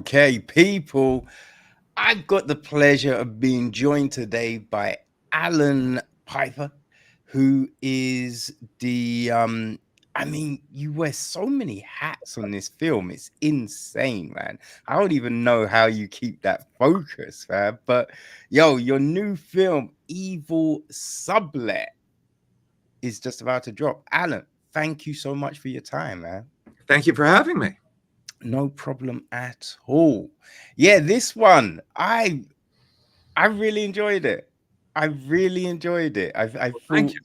Okay, people, I've got the pleasure of being joined today by Allan Piper, who is I mean, you wear so many hats on this film. It's insane, man. I don't even know how you keep that focus, man. But yo, your new film, eVil Sublet, is just about to drop. Allan, thank you so much for your time, man. Thank you for having me. No problem at all. Yeah, this one, I really enjoyed it. I really enjoyed it. I Well, thank thought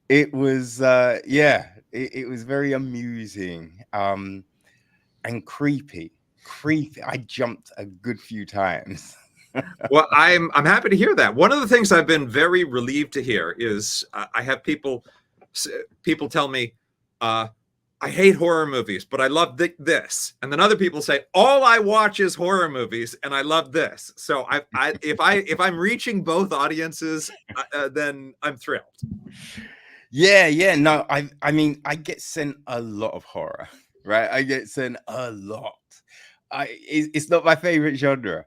it was yeah, it was very amusing and creepy. Creepy. I jumped a good few times. Well, I'm happy to hear that. One of the things I've been very relieved to hear is I have people tell me I hate horror movies, but I love this, and then other people say all I watch is horror movies, and I love this. So if I'm reaching both audiences, then I'm thrilled. Yeah, yeah. No, I mean, I get sent a lot of horror, right? I get sent a lot. It's not my favorite genre.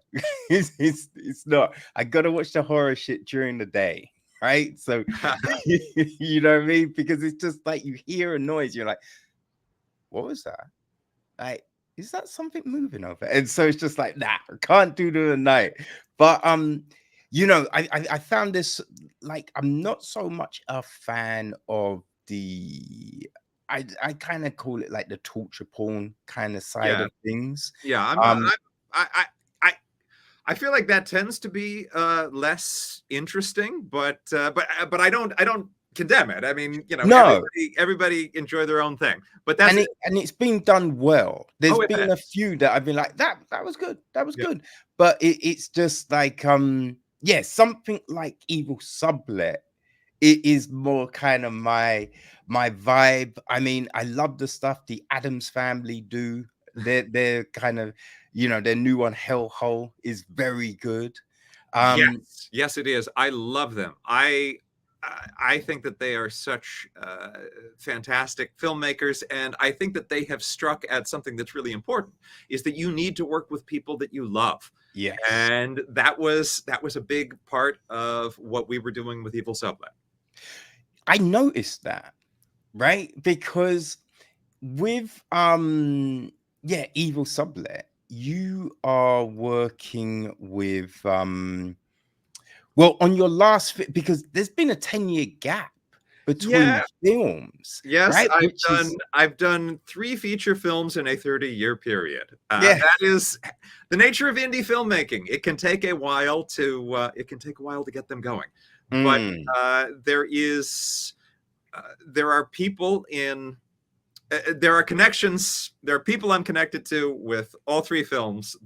It's not. I gotta watch the horror shit during the day, right? So you know what I mean? Because it's just like you hear a noise, you're like, what was that? Like, is that something moving over? And so it's just like, nah, I can't do it at night. But you know, I found this like I'm not so much a fan of the I kind of call it like the torture porn kind of side Yeah, of things. yeah. Um, I I feel like that tends to be less interesting, but I don't condemn it. I mean, no, everybody enjoy their own thing. But that's and it's been done well. There's oh, it been a has. few that I've been like, that was good, that was Yeah, good. But it's just like yeah, something like Evil Sublet. It is more kind of my vibe. I mean, I love the stuff the Adams family do. They're kind of, you know, their new one, Hellhole, is very good. Um, yes, yes, it is. I love them. I think that they are such fantastic filmmakers, and I think that they have struck at something that's really important: is that you need to work with people that you love, yes, and that was a big part of what we were doing with Evil Sublet. I noticed that, right? Because with yeah, Evil Sublet, you are working with well, on your last because there's been a 10-year gap between Yeah, films, yes, right? Which is I've done 3 feature films in a 30-year period. yeah. That is the nature of indie filmmaking. It can take a while to get them going. But Mm, there are people there are connections. There are people I'm connected to with all 3 films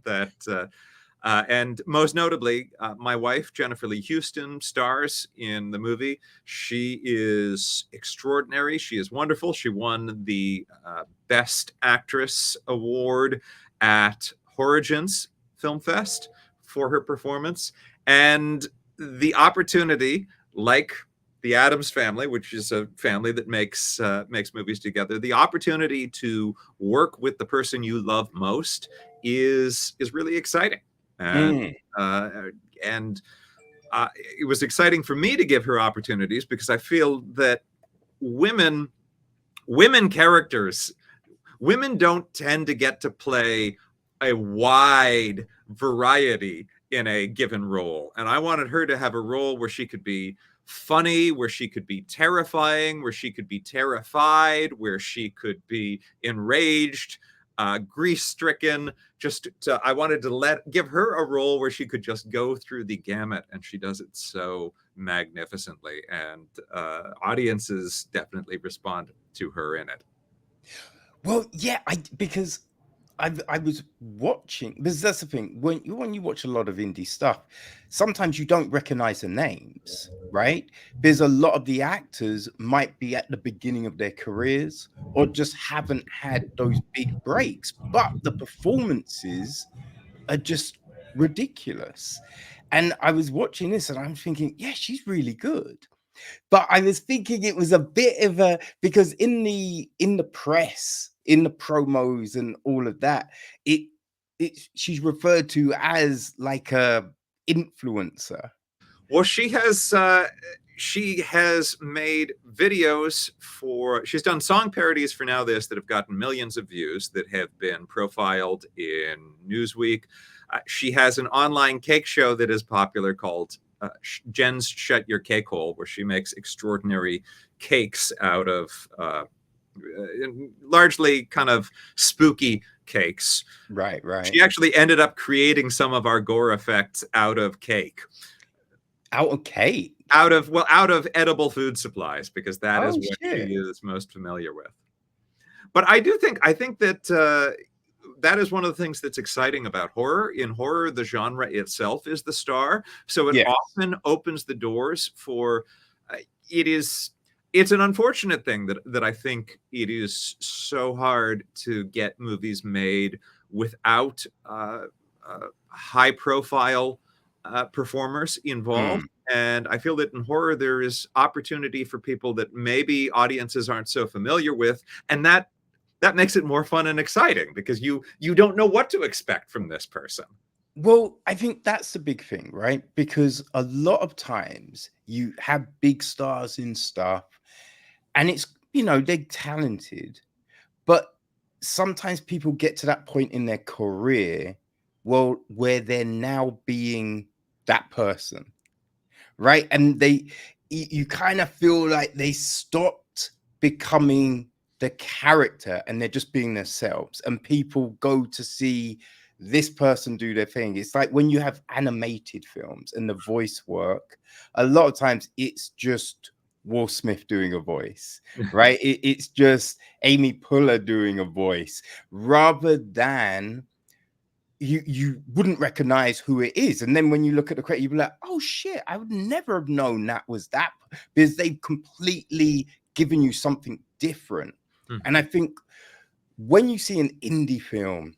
and most notably, my wife, Jennifer Leigh Houston, stars in the movie. She is extraordinary. She is wonderful. She won the Best Actress Award at Origins Film Fest for her performance. And the opportunity, like the Addams family, which is a family that makes movies together, the opportunity to work with the person you love most is really exciting. And mm. uh, and it was exciting for me to give her opportunities because I feel that women women characters women don't tend to get to play a wide variety in a given role, and I wanted her to have a role where she could be funny, where she could be terrifying, where she could be terrified, where she could be enraged, grief-stricken. I wanted to give her a role where she could just go through the gamut, and she does it so magnificently, and audiences definitely respond to her in it. Well, yeah, because I was watching because that's the thing when you watch a lot of indie stuff, sometimes you don't recognize the names, right? Because a lot of the actors might be at the beginning of their careers or just haven't had those big breaks, but the performances are just ridiculous. And I was watching this and I'm thinking, yeah, she's really good. But I was thinking it was a bit of a because in the press, in the promos and all of that, it she's referred to as like a influencer. Well, she has made videos for, she's done song parodies for Now This that have gotten millions of views, that have been profiled in Newsweek. She has an online cake show that is popular called Jen's Shut Your Cake Hole, where she makes extraordinary cakes out of largely kind of spooky cakes. Right. She actually ended up creating some of our gore effects out of cake. Out of cake? Out of edible food supplies, because that is what shit. she is most familiar with. But I think that that is one of the things that's exciting about horror. In horror, the genre itself is the star, so it often opens the doors for. It's an unfortunate thing that I think it is so hard to get movies made without high-profile performers involved. And I feel that in horror, there is opportunity for people that maybe audiences aren't so familiar with, and that makes it more fun and exciting, because you don't know what to expect from this person. Well, I think that's the big thing, right? Because a lot of times you have big stars in stuff, and it's, they're talented, but sometimes people get to that point in their career, where they're now being that person, right? And you kind of feel like they stopped becoming the character and they're just being themselves, and people go to see this person do their thing. It's like when you have animated films and the voice work, a lot of times it's just Will Smith doing a voice, right? It's just Amy Poehler doing a voice, rather than you wouldn't recognize who it is. And then when you look at the credit, you'd be like, oh shit, I would never have known that was that, because they've completely given you something different. And I think when you see an indie film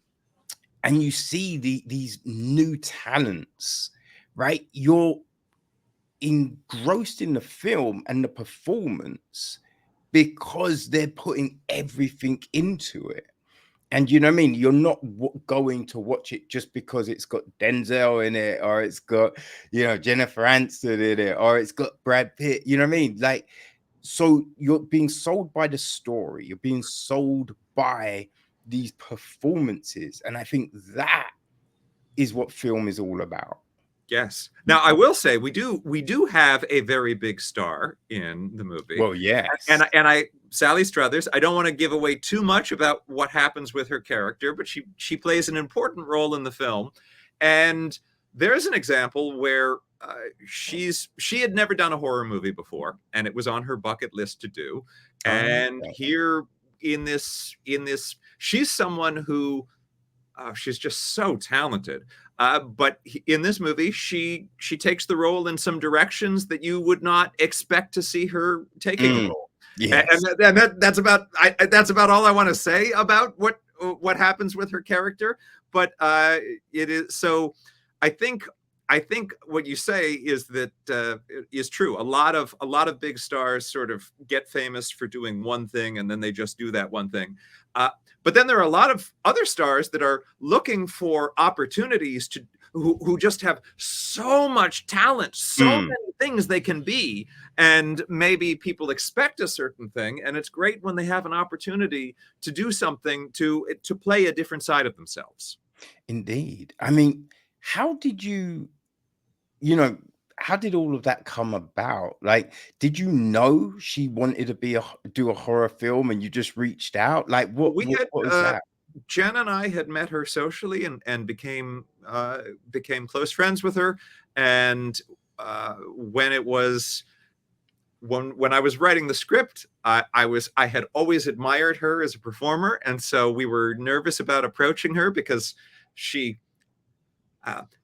and you see these new talents, right, you're engrossed in the film and the performance because they're putting everything into it. And you know what I mean? You're not going to watch it just because it's got Denzel in it, or it's got, Jennifer Aniston in it, or it's got Brad Pitt. You know what I mean? Like, so you're being sold by the story. You're being sold by these performances. And I think that is what film is all about. Yes. Now, I will say we do have a very big star in the movie. Well, yes. And Sally Struthers, I don't want to give away too much about what happens with her character, but she plays an important role in the film. And there's an example where she had never done a horror movie before, and it was on her bucket list to do. And here in this, she's someone who she's just so talented. But in this movie, she takes the role in some directions that you would not expect to see her taking a role. Yes. And that's about all I want to say about what happens with her character. But it is so. I think what you say is that is true. A lot of big stars sort of get famous for doing one thing, and then they just do that one thing. But then there are a lot of other stars that are looking for opportunities who just have so much talent, so many things they can be, and maybe people expect a certain thing, and it's great when they have an opportunity to do something to play a different side of themselves. Indeed. I mean, how did how did all of that come about? Like, did you know she wanted to do a horror film and you just reached out? Like, what was that? Jen and I had met her socially and became close friends with her. And when I was writing the script, I had always admired her as a performer, and so we were nervous about approaching her because she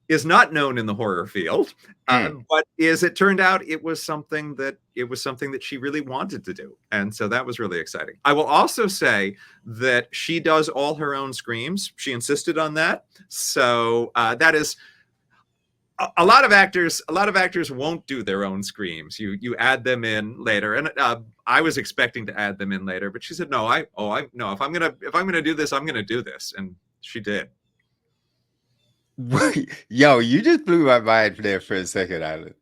is not known in the horror field, but as it turned out, it was something that she really wanted to do, and so that was really exciting. I will also say that she does all her own screams. She insisted on that, so that is a lot of actors won't do their own screams. You add them in later, and I was expecting to add them in later, but she said no. No, if I'm gonna do this, I'm gonna do this, and she did. Yo, you just blew my mind there for a second, Alan.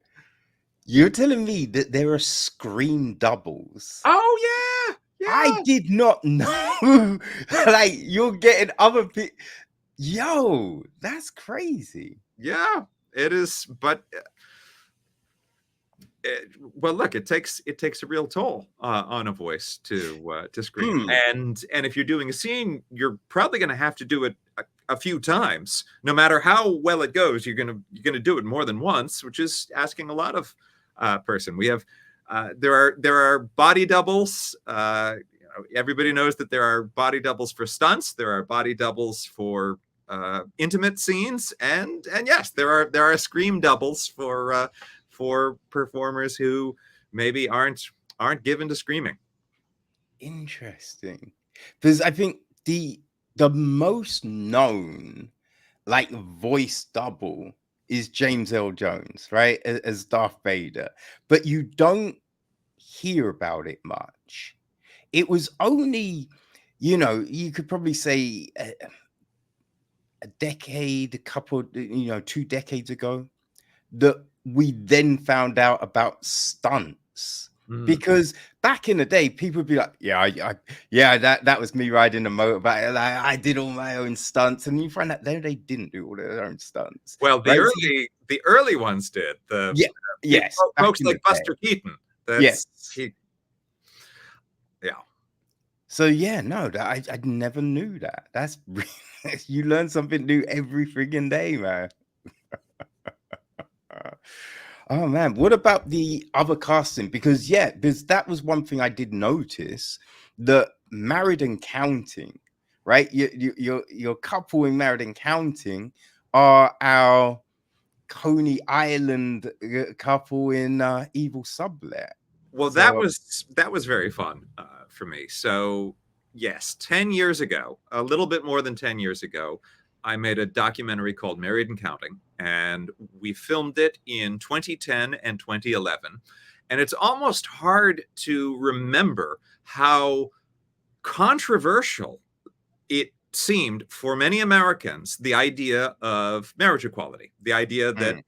You're telling me that there are screen doubles? Oh yeah, I yeah, did not know. Like you're getting other people. Yo, that's crazy. yeah. It is, but well, look, it takes a real toll on a voice to scream, Mm, and if you're doing a scene, you're probably going to have to do it a few times. No matter how well it goes, you're gonna do it more than once, which is asking a lot of person. We have there are body doubles. Everybody knows that there are body doubles for stunts. There are body doubles for intimate scenes, and yes, there are scream doubles for performers who maybe aren't given to screaming. interesting. Because I think the most known like voice double is James L. Jones, right? As Darth Vader. But you don't hear about it much. It was only, you could probably say a decade, a couple, 2 decades ago that we then found out about stunts. Mm. Because back in the day, people would be like, "Yeah, that was me riding a motorbike. Like, I did all my own stunts," and you find out they didn't do all their own stunts, Well, right? So the early ones did. The yeah, yes, back folks in the like day, Buster Keaton. yes. Yeah. So yeah, no, I never knew that. That's you learn something new every friggin' day, man. Oh man, what about the other casting? Because that was one thing I did notice that Married and Counting, right? Your couple in Married and Counting are our Coney Island couple in eVil Sublet. Well, So that was very fun for me. So yes, 10 years ago, a little bit more than 10 years ago, I made a documentary called Married and Counting, and we filmed it in 2010 and 2011. And it's almost hard to remember how controversial it seemed for many Americans, the idea of marriage equality, the idea that mm,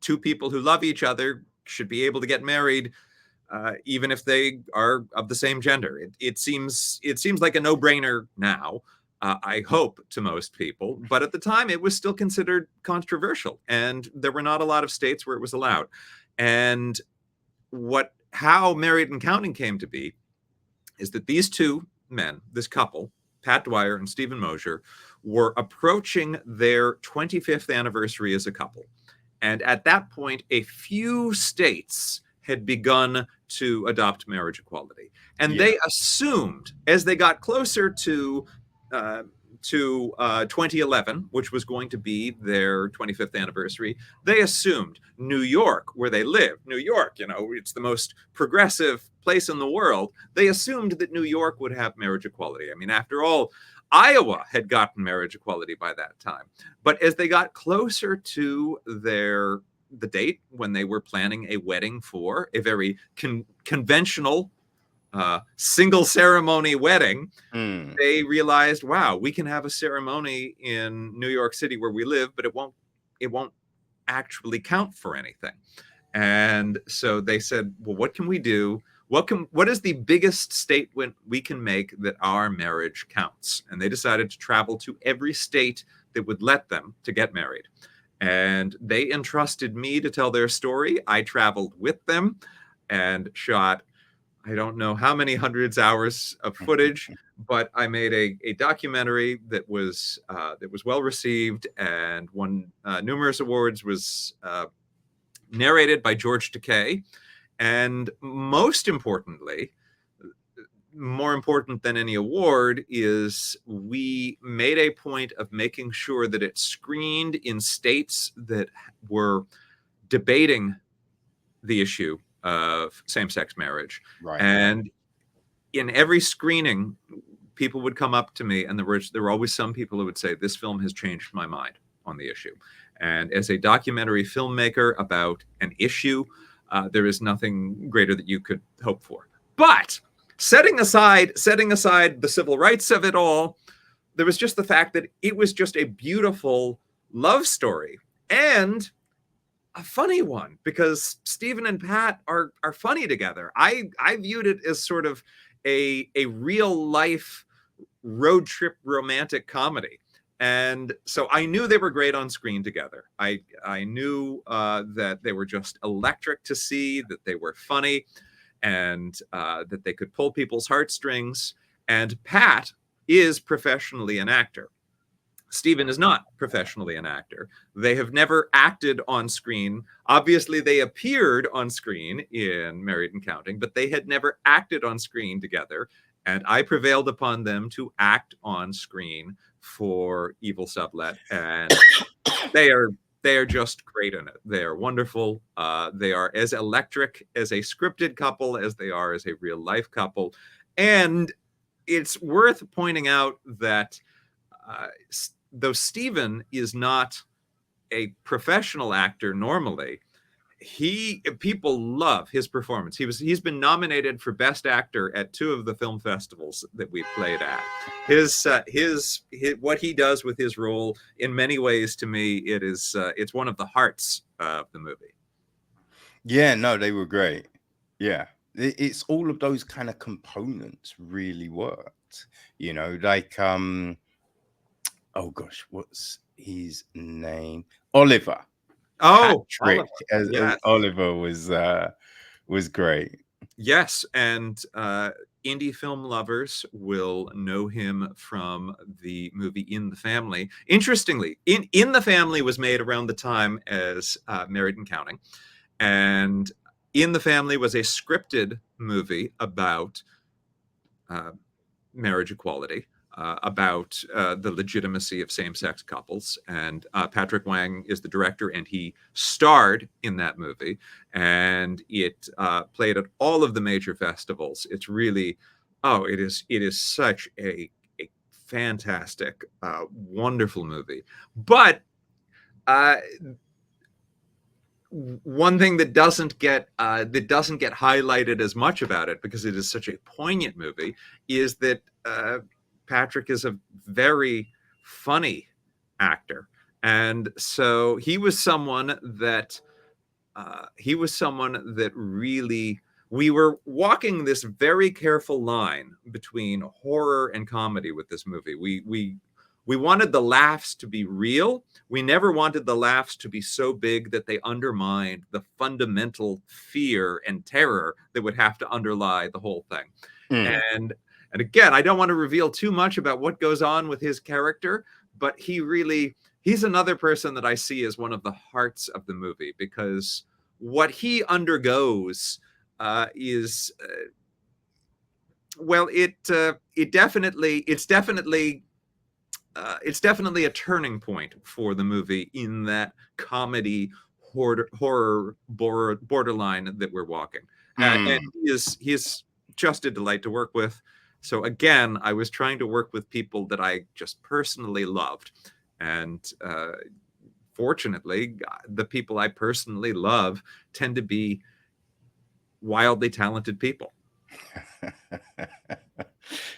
two people who love each other should be able to get married even if they are of the same gender. It seems like a no-brainer now. I hope to most people, but at the time it was still considered controversial, and there were not a lot of states where it was allowed. And how Married and Counting came to be is that these two men, this couple, Pat Dwyer and Stephen Mosher, were approaching their 25th anniversary as a couple. And at that point, a few states had begun to adopt marriage equality. And yeah, they assumed, as they got closer to 2011, which was going to be their 25th anniversary, they assumed New York, where they live, New York, it's the most progressive place in the world. They assumed that New York would have marriage equality. I mean, after all, Iowa had gotten marriage equality by that time. But as they got closer to the date when they were planning a wedding for a very conventional single ceremony wedding, mm, they realized, wow, we can have a ceremony in New York City where we live, but it won't actually count for anything. And so they said, well, what can we do? What is the biggest statement we can make that our marriage counts? And they decided to travel to every state that would let them to get married. And they entrusted me to tell their story. I traveled with them and shot, I don't know how many hundreds hours of footage, but I made a documentary that was well received and won numerous awards. Was narrated by George Takei, and most importantly, more important than any award, is we made a point of making sure that it screened in states that were debating the issue of same-sex marriage. right. And in every screening, people would come up to me, and there were always some people who would say, this film has changed my mind on the issue. And as a documentary filmmaker about an issue, there is nothing greater that you could hope for. But setting aside the civil rights of it all, there was just the fact that it was just a beautiful love story, and a funny one, because Stephen and Pat are funny together. I viewed it as sort of a real life road trip romantic comedy. And so I knew they were great on screen together. I knew that they were just electric to see, that they were funny, and that they could pull people's heartstrings. And Pat is professionally an actor. Stephen is not professionally an actor. They have never acted on screen. Obviously, they appeared on screen in Married and Counting, but they had never acted on screen together. And I prevailed upon them to act on screen for eVil Sublet, and they are just great in it. They are wonderful. They are as electric as a scripted couple as they are as a real life couple. And it's worth pointing out that though Stephen is not a professional actor normally, people love his performance. He's been nominated for Best Actor at 2 of the film festivals that we played at. His what he does with his role, in many ways, to me, it's one of the hearts of the movie. Yeah, no, they were great. Yeah, it's all of those kind of components really worked. You know, like oh gosh, what's his name? Oliver. Oh, Patrick Oliver. Yes. as Oliver was great. Yes, and indie film lovers will know him from the movie In the Family. Interestingly, In the Family was made around the time as Married and Counting, and In the Family was a scripted movie about marriage equality, about the legitimacy of same-sex couples. And Patrick Wang is the director, and he starred in that movie. And it played at all of the major festivals. It's really, it is such a fantastic, wonderful movie. But one thing that doesn't get highlighted as much about it, because it is such a poignant movie, is that Patrick is a very funny actor, and so he was someone that really, we were walking this very careful line between horror and comedy with this movie. We wanted the laughs to be real. We never wanted the laughs to be so big that they undermined the fundamental fear and terror that would have to underlie the whole thing. And again, I don't want to reveal too much about what goes on with his character, but he's another person that I see as one of the hearts of the movie, because what he undergoes is it's definitely a turning point for the movie in that comedy horror borderline that we're walking. And he is just a delight to work with. So again, I was trying to work with people that I just personally loved. And fortunately, the people I personally love tend to be wildly talented people.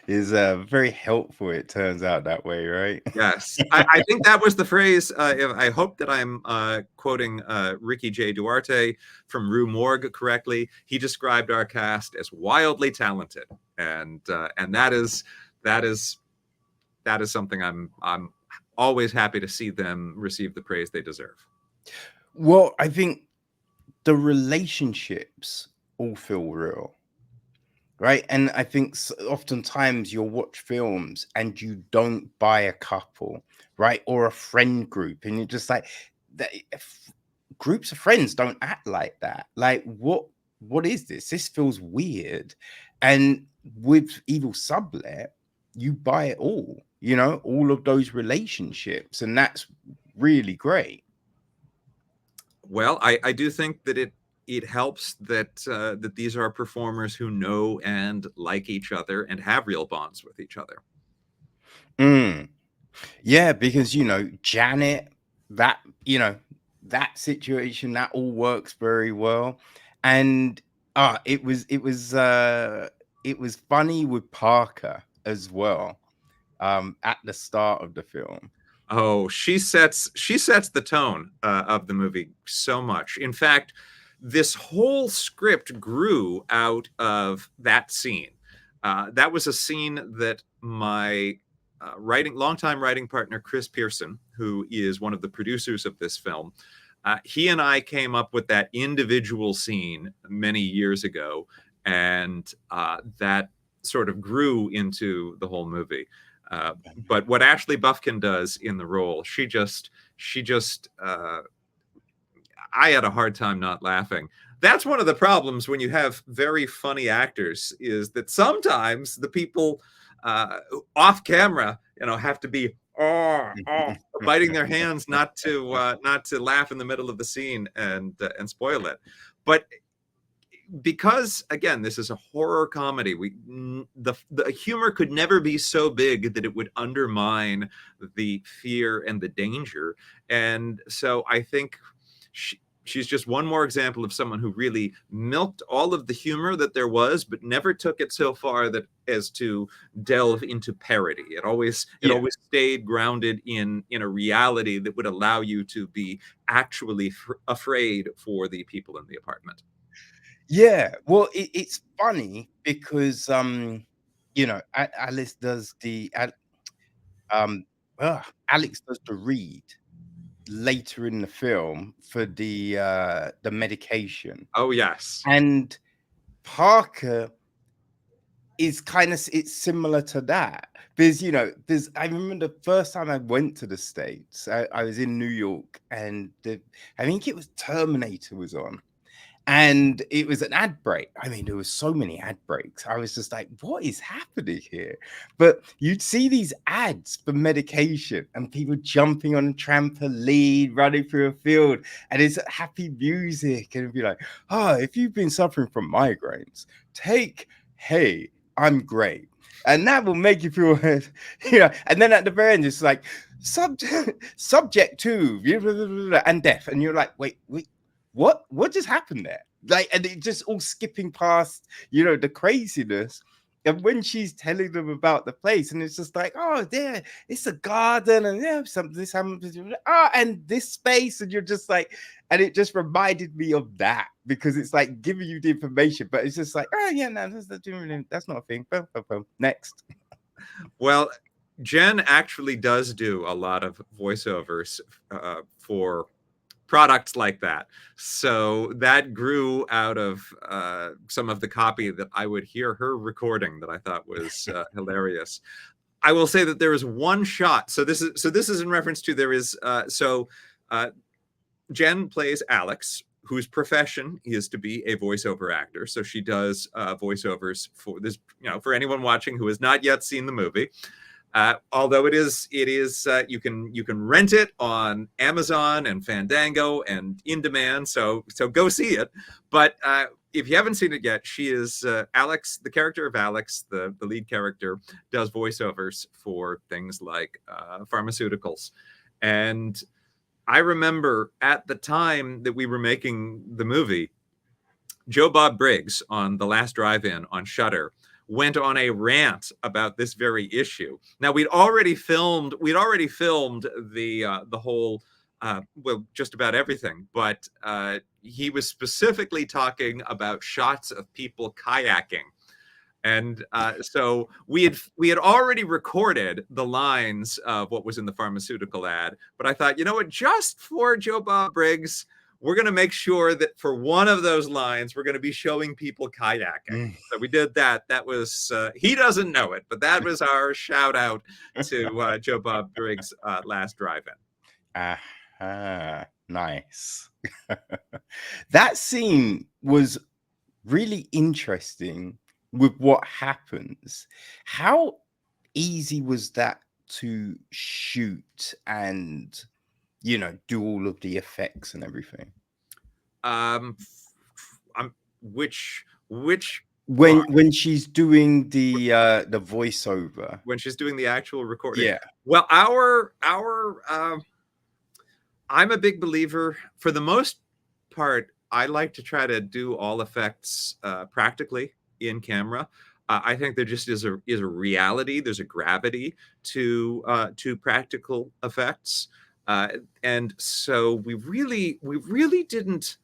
Is very helpful. It turns out that way, right? Yes, I think that was the phrase. I hope that I'm quoting Ricky J. Duarte from Rue Morgue correctly. He described our cast as wildly talented, and that is something I'm always happy to see them receive the praise they deserve. Well, I think the relationships all feel real. Right. And I think oftentimes you'll watch films and you don't buy a couple, right? Or a friend group. And you're just like, groups of friends don't act like that. Like, what is this? This feels weird. And with eVil Sublet, you buy it all, you know, all of those relationships. And that's really great. Well, I do think that it helps that that these are performers who know and like each other and have real bonds with each other. Yeah, because Janet, that that situation, that all works very well. And it was funny with Parker as well, at the start of the film. Oh, she sets the tone of the movie so much. In fact, this whole script grew out of that scene. That was a scene that my longtime writing partner Chris Pearson, who is one of the producers of this film, he and I came up with that individual scene many years ago, and that sort of grew into the whole movie. But what Ashley Bufkin does in the role, she just I had a hard time not laughing. That's one of the problems when you have very funny actors, is that sometimes the people off camera, have to be biting their hands not to laugh in the middle of the scene and spoil it. But because again, this is a horror comedy, the humor could never be so big that it would undermine the fear and the danger. And so I think she's just one more example of someone who really milked all of the humor that there was, but never took it so far that as to delve into parody. It always stayed grounded in a reality that would allow you to be actually afraid for the people in the apartment. Yeah, well, it's funny because Alice does um Alex does the read later in the film for the medication, Oh yes. and Parker is it's similar to that. There's I remember the first time I went to the States, I was in New York, and I think it was Terminator was on. And it was an ad break. I mean, there was so many ad breaks. I was just like, what is happening here? But you'd see these ads for medication and people jumping on a trampoline, running through a field, and it's happy music. And it'd be like, oh, if you've been suffering from migraines, take Hey, I'm Great. And that will make you feel, and then at the very end, it's like, subject to, and death. And you're like, wait, what just happened there? Like, and it just all skipping past, the craziness. And when she's telling them about the place, and it's just like, oh, there, it's a garden, and this happens, and this space, and you're just like, and it just reminded me of that, because it's like giving you the information, but it's just like, oh yeah, no, that's not a thing. Boom, boom, boom. Next. Well, Jen actually does do a lot of voiceovers for products like that. So that grew out of some of the copy that I would hear her recording that I thought was hilarious. I will say that there is one shot. So this is in reference to Jen plays Alex, whose profession is to be a voiceover actor. So she does voiceovers for this, for anyone watching who has not yet seen the movie. Although it is you can rent it on Amazon and Fandango and in demand, so go see it. But if you haven't seen it yet, she is Alex, the character of Alex, the lead character, does voiceovers for things like pharmaceuticals. And I remember at the time that we were making the movie, Joe Bob Briggs on The Last Drive-In on Shudder went on a rant about this very issue. Now we'd already filmed the whole just about everything, but he was specifically talking about shots of people kayaking. And so we had already recorded the lines of what was in the pharmaceutical ad, but I thought, you know what, just for Joe Bob Briggs, we're going to make sure that for one of those lines, we're going to be showing people kayaking. So we did that. That was, he doesn't know it, but that was our shout out to Joe Bob Briggs' Last Drive-In. Nice. That scene was really interesting with what happens. How easy was that to shoot and do all of the effects and everything? Which when she's doing the voiceover, when she's doing the actual recording? Yeah. Well, I'm a big believer, for the most part, I like to try to do all effects practically in camera. I think there just is a reality. There's a gravity to practical effects, and so we really didn't.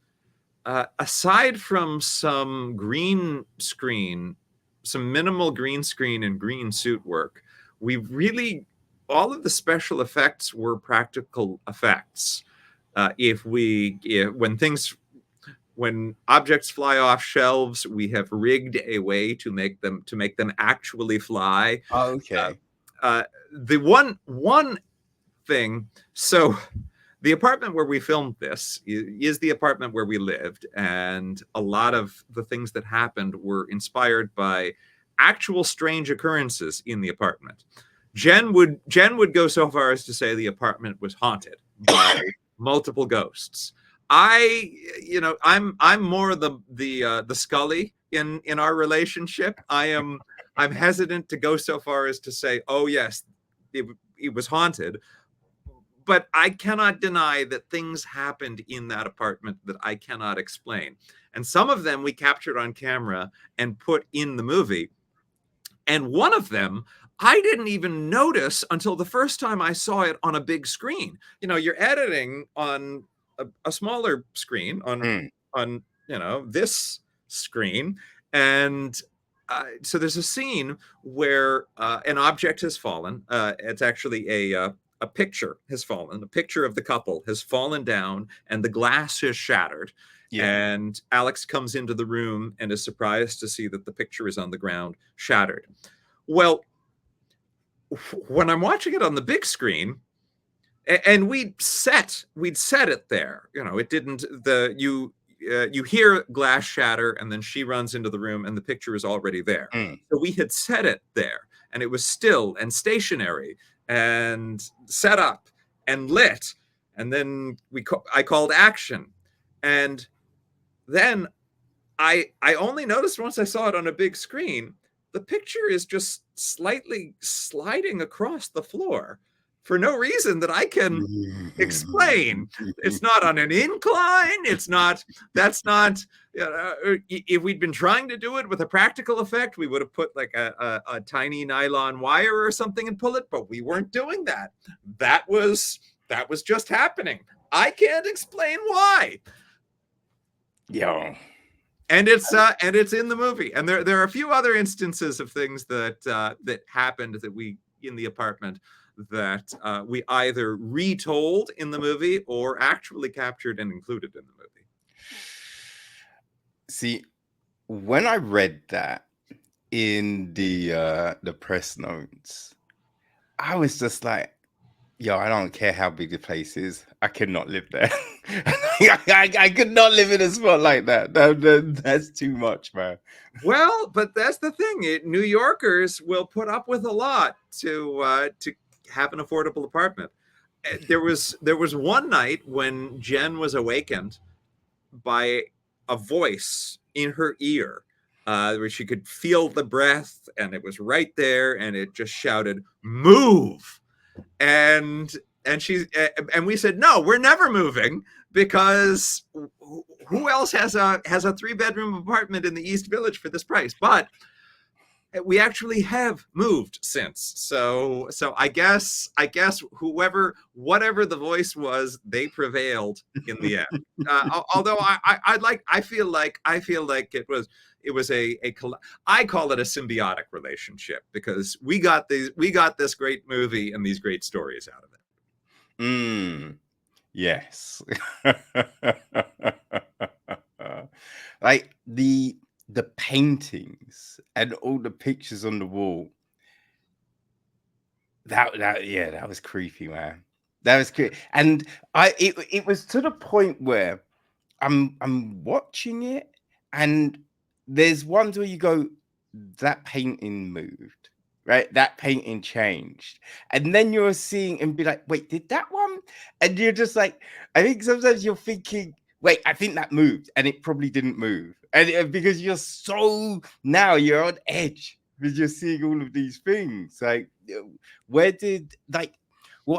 Aside from some green screen, some minimal green screen and green suit work, we really, all of the special effects were practical effects. When objects fly off shelves, we have rigged a way to make them actually fly. Oh, Uh, okay. the one thing, so the apartment where we filmed this is the apartment where we lived, and a lot of the things that happened were inspired by actual strange occurrences in the apartment. Jen would go so far as to say the apartment was haunted by multiple ghosts. I'm more the Scully in our relationship. I'm hesitant to go so far as to say, oh yes, it was haunted, but I cannot deny that things happened in that apartment that I cannot explain. And some of them we captured on camera and put in the movie. And one of them I didn't even notice until the first time I saw it on a big screen. You're editing on a smaller screen on this screen, and so there's a scene where an object has fallen. It's actually a picture has fallen. A picture of the couple has fallen down, and the glass has shattered. Yeah. And Alex comes into the room and is surprised to see that the picture is on the ground, shattered. Well, when I'm watching it on the big screen, and we'd set it there, it didn't. You hear glass shatter, and then she runs into the room, and the picture is already there. So we had set it there, and it was still and stationary and set up and lit, and then I called action, and then I only noticed once I saw it on a big screen, the picture is just slightly sliding across the floor for no reason that I can explain. It's not on an incline. That's not, if we'd been trying to do it with a practical effect, we would have put like a tiny nylon wire or something and pull it, but we weren't doing that. That was just happening. I can't explain why. Yo. And it's in the movie. And there are a few other instances of things that happened that we in the apartment that we either retold in the movie or actually captured and included in the movie. See, when I read that in the press notes, I was just like, yo, I don't care how big the place is. I could not live there. I could not live in a spot like that. That's too much, man. Well, but that's the thing. New Yorkers will put up with a lot to have an affordable apartment. There was one night when Jen was awakened by a voice in her ear, where she could feel the breath, and it was right there, and it just shouted, "Move!" And we said, no, we're never moving, because who else has a 3-bedroom apartment in the East Village for this price? But we actually have moved since. So I guess whatever the voice was, they prevailed in the end. Although I feel like it was I call it a symbiotic relationship, because we got this great movie and these great stories out of it. Yes. Like the paintings and all the pictures on the wall. That was creepy, man. That was creepy. And it was to the point where I'm watching it, and there's ones where you go, that painting moved, right? That painting changed. And then you're seeing and be like, wait, did that one? And you're just like, I think sometimes you're thinking, wait, I think that moved, and it probably didn't move. And because you're you're on edge because you're seeing all of these things. Like,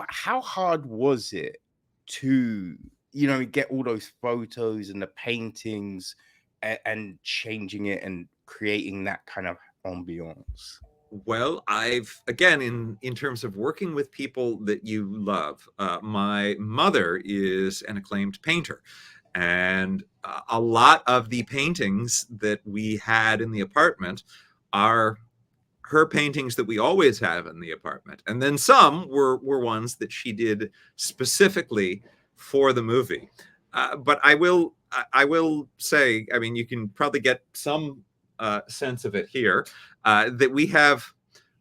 how hard was it to, get all those photos and the paintings and changing it and creating that kind of ambiance? Well, I've again in terms of working with people that you love. My mother is an acclaimed painter, and a lot of the paintings that we had in the apartment are her paintings that we always have in the apartment, and then some were ones that she did specifically for the movie. But I will say, I mean, you can probably get some sense of it here, that we have,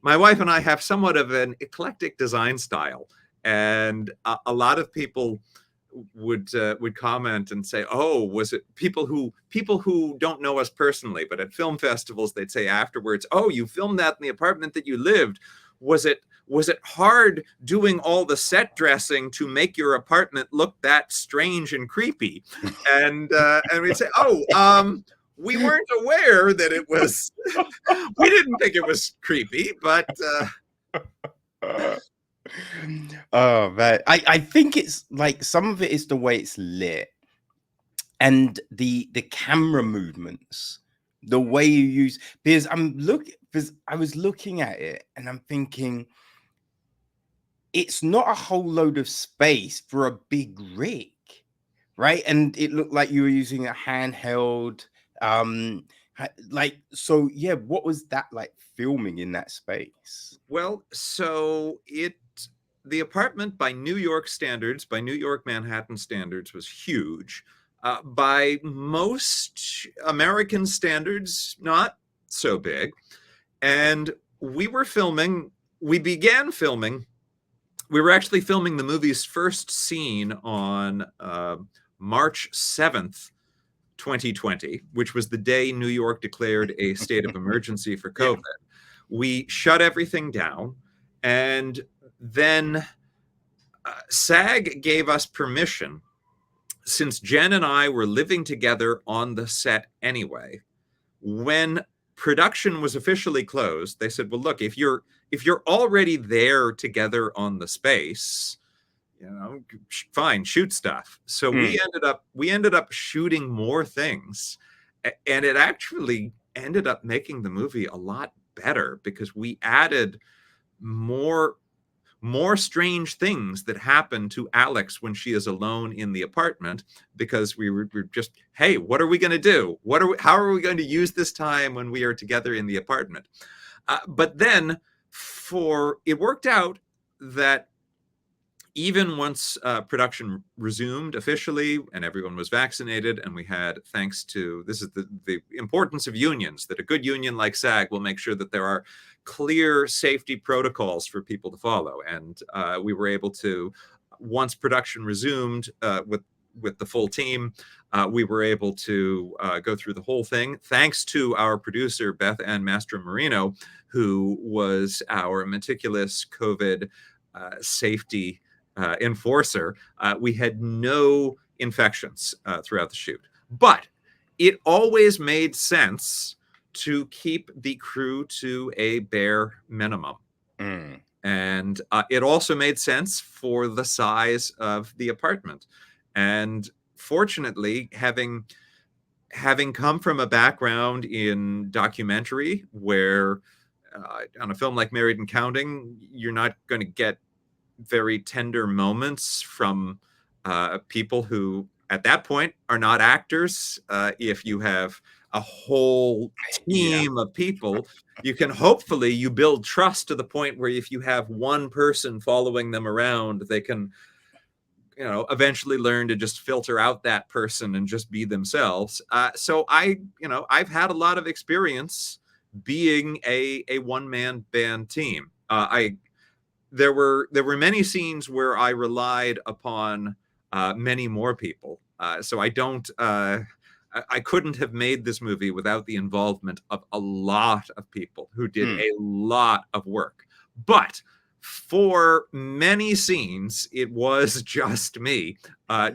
my wife and I have somewhat of an eclectic design style, and a lot of people would comment and say, "Oh, was it people who don't know us personally, but at film festivals they'd say afterwards, "Oh, you filmed that in the apartment that you lived. Was it hard doing all the set dressing to make your apartment look that strange and creepy?" And we'd say, "Oh, we weren't aware that it was. We didn't think it was creepy, but." Oh man, I think it's like some of it is the way it's lit and the camera movements, the way you use, because I was looking at it and I'm thinking it's not a whole load of space for a big rig, right? And it looked like you were using a handheld, like, so yeah, what was that like filming in that space? Well, so the apartment by New York standards, by New York Manhattan standards, was huge. By most American standards, not so big. And we began filming, we were actually filming the movie's first scene on March 7th, 2020, which was the day New York declared a state of emergency for Yeah. COVID. We shut everything down, and then SAG gave us permission, since Jen and I were living together on the set anyway. When production was officially closed, they said, "Well, look, if you're already there together on the space, fine, shoot stuff." So Mm. we ended up shooting more things, and it actually ended up making the movie a lot better because we added more strange things that happen to Alex when she is alone in the apartment, because we were just, hey, what are we going to do? How are we going to use this time when we are together in the apartment? But then it worked out that even once production resumed officially and everyone was vaccinated, and we had, thanks to, this is the importance of unions, that a good union like SAG will make sure that there are clear safety protocols for people to follow. And we were able to, once production resumed with the full team, we were able to go through the whole thing, thanks to our producer, Beth Ann Mastro Marino, who was our meticulous COVID safety enforcer. We had no infections throughout the shoot, but it always made sense to keep the crew to a bare minimum. Mm. And it also made sense for the size of the apartment. And fortunately, having come from a background in documentary, where on a film like Married and Counting, you're not going to get very tender moments from people who at that point are not actors. If you have a whole Yeah. team of people, you build trust to the point where if you have one person following them around, they can eventually learn to just filter out that person and just be themselves. So I've had a lot of experience being a one-man band team. There were many scenes where I relied upon many more people. So I couldn't have made this movie without the involvement of a lot of people who did Mm. a lot of work. But for many scenes, it was just me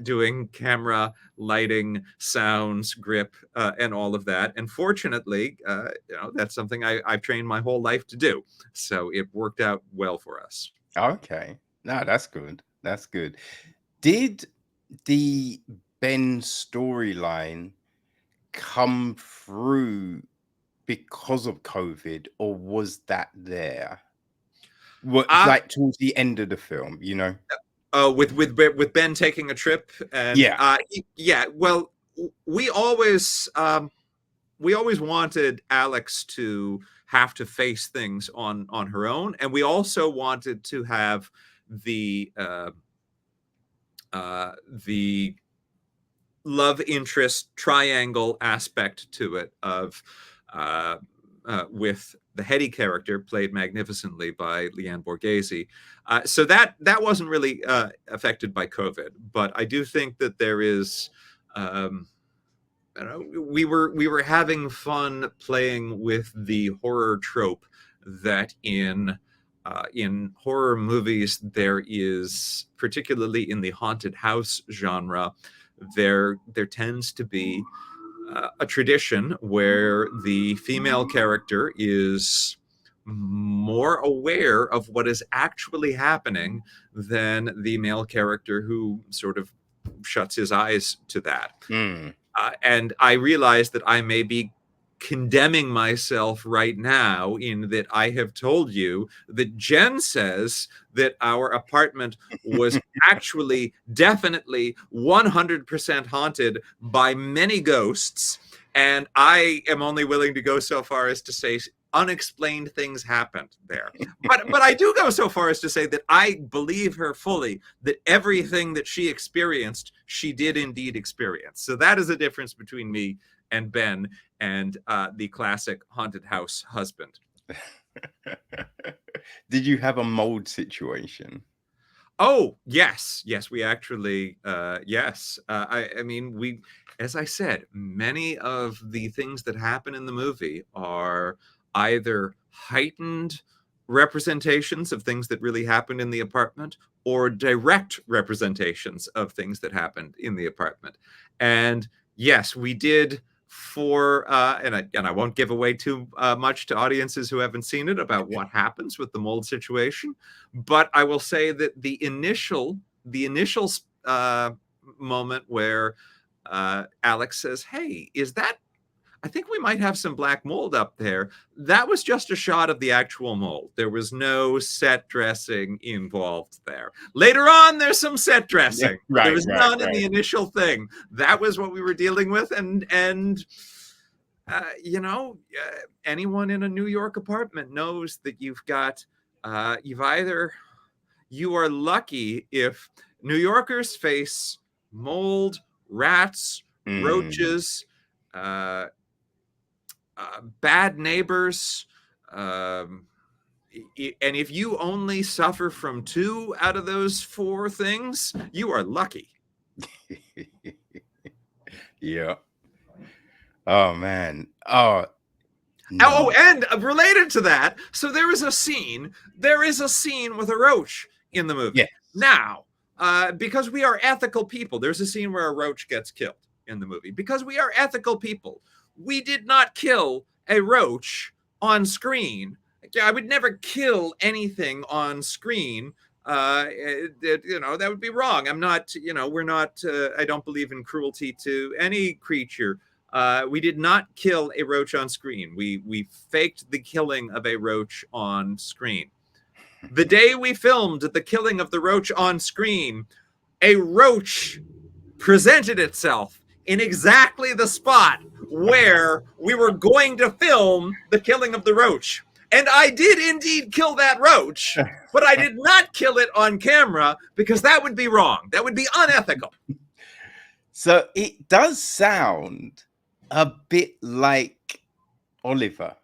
doing camera, lighting, sounds, grip, and all of that. And fortunately, that's something I've trained my whole life to do. So it worked out well for us. Okay. No, that's good. That's good. Did the Ben storyline come through because of COVID, or was that there? What, Uh, like towards the end of the film, you know? with Ben taking a trip, and Yeah. yeah, well, we always wanted Alex to have to face things on her own, and we also wanted to have the the love interest triangle aspect to it of with the Hetty character played magnificently by Leanne Borghesi. So that wasn't really affected by COVID, but I do think that there is. I don't know, we were having fun playing with the horror trope that in horror movies there is, particularly in the haunted house genre, there tends to be a tradition where the female character is more aware of what is actually happening than the male character who sort of shuts his eyes to that. Mm. And I realize that I may be condemning myself right now in that I have told you that Jen says that our apartment was actually definitely 100% haunted by many ghosts. And I am only willing to go so far as to say unexplained things happened there. But I do go so far as to say that I believe her fully that everything that she experienced, she did indeed experience. So that is a difference between me and Ben and the classic haunted house husband. Did you have a mold situation? Oh, yes. Yes, we actually, yes. I mean, we, as I said, many of the things that happen in the movie are either heightened representations of things that really happened in the apartment or direct representations of things that happened in the apartment. And yes, we did for and I won't give away too much to audiences who haven't seen it about what happens with the mold situation, but I will say that the initial moment where Alex says, "Hey, is that? I think we might have some black mold up there." That was just a shot of the actual mold. There was no set dressing involved there. Later on, there's some set dressing. Right, There was none in right. the initial thing. That was what we were dealing with, and anyone in a New York apartment knows that you've got you are lucky if New Yorkers face mold, rats, roaches, bad neighbors, and if you only suffer from 2 out of those 4 things, you are lucky. Yeah. Oh man. Oh. No. Oh, and related to that, so there is a scene with a roach in the movie. Yes. Now, because we are ethical people, there's a scene where a roach gets killed in the movie. Because we are ethical people, we did not kill a roach on screen. I would never kill anything on screen. That would be wrong. I'm not, we're not, I don't believe in cruelty to any creature. We did not kill a roach on screen. We faked the killing of a roach on screen. The day we filmed the killing of the roach on screen, a roach presented itself in exactly the spot where we were going to film the killing of the roach. And I did indeed kill that roach, but I did not kill it on camera because that would be wrong. That would be unethical. So it does sound a bit like Oliver,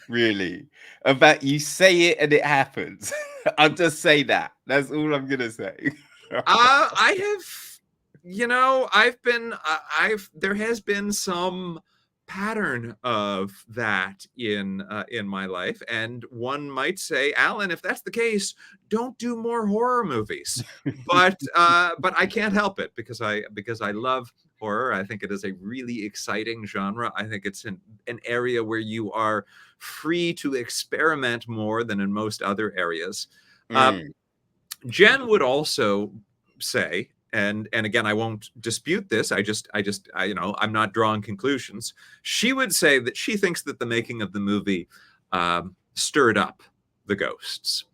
really. About you say it and it happens. I'll just say that. That's all I'm gonna say. I have, there has been some pattern of that in my life, and one might say, Alan, if that's the case, don't do more horror movies. But I can't help it because I love horror. I think it is a really exciting genre. I think it's an area where you are free to experiment more than in most other areas. Jen would also say and again, I won't dispute this. I'm not drawing conclusions. She would say that she thinks that the making of the movie stirred up the ghosts.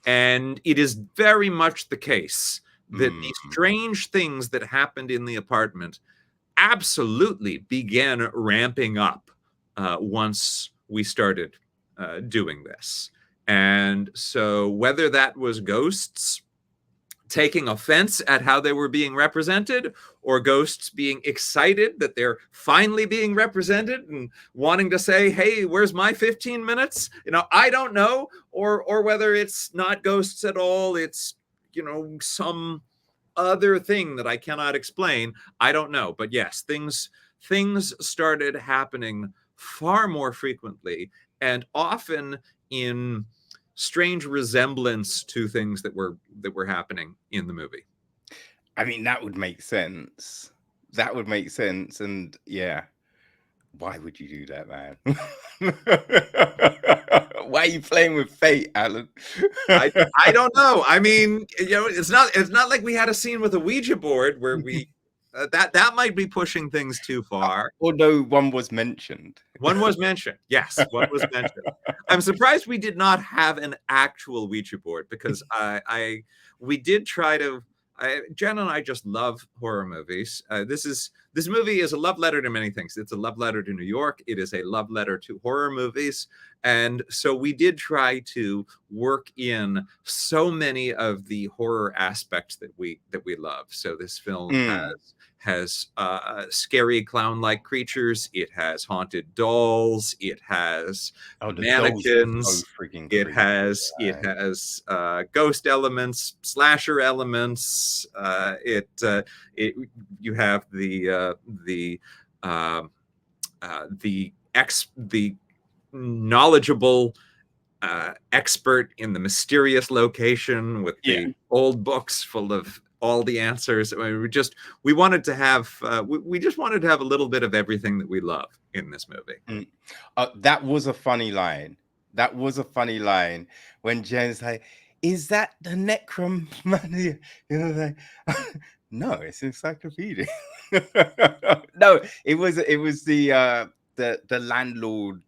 And it is very much the case that the strange things that happened in the apartment absolutely began ramping up once we started doing this. And so whether that was ghosts taking offense at how they were being represented, or ghosts being excited that they're finally being represented and wanting to say, hey, where's my 15 minutes? I don't know. Or whether it's not ghosts at all, it's, some other thing that I cannot explain. I don't know. But yes, things started happening far more frequently, and often in strange resemblance to things that were happening in the movie. I mean, that would make sense. That would make sense. And yeah, why would you do that, man? Why are you playing with fate, Alan? I don't know. I mean, it's not like we had a scene with a Ouija board where we that might be pushing things too far. Although one was mentioned. One was mentioned. Yes, one was mentioned. I'm surprised we did not have an actual Ouija board, because we did try to. Jen and I just love horror movies. This movie is a love letter to many things. It's a love letter to New York. It is a love letter to horror movies. And so we did try to work in so many of the horror aspects that we love. So this film has scary clown-like creatures. It has haunted dolls. It has mannequins. It has ghost elements, slasher elements. You have the knowledgeable expert in the mysterious location with the old books full of all the answers. I mean, we wanted to have we just wanted to have a little bit of everything that we love in this movie. That was a funny line. That was a funny line when Jen's like, "Is that the necromancer?" Like, no, it's encyclopedic. No, it was the landlord.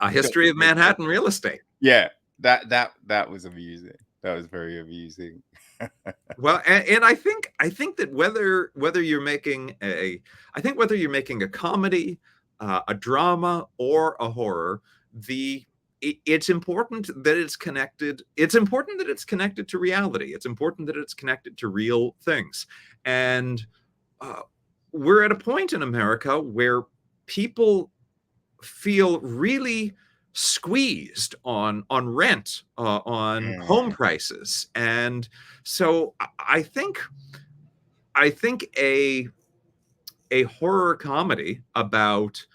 A History of Manhattan Real Estate. Yeah, that was amusing. That was very amusing. Well, and I think that whether you're making a comedy, a drama, or a horror, it's important that it's connected. It's important that it's connected to reality. It's important that it's connected to real things. And we're at a point in America where people feel really squeezed on rent, on home prices. And so I think a horror comedy about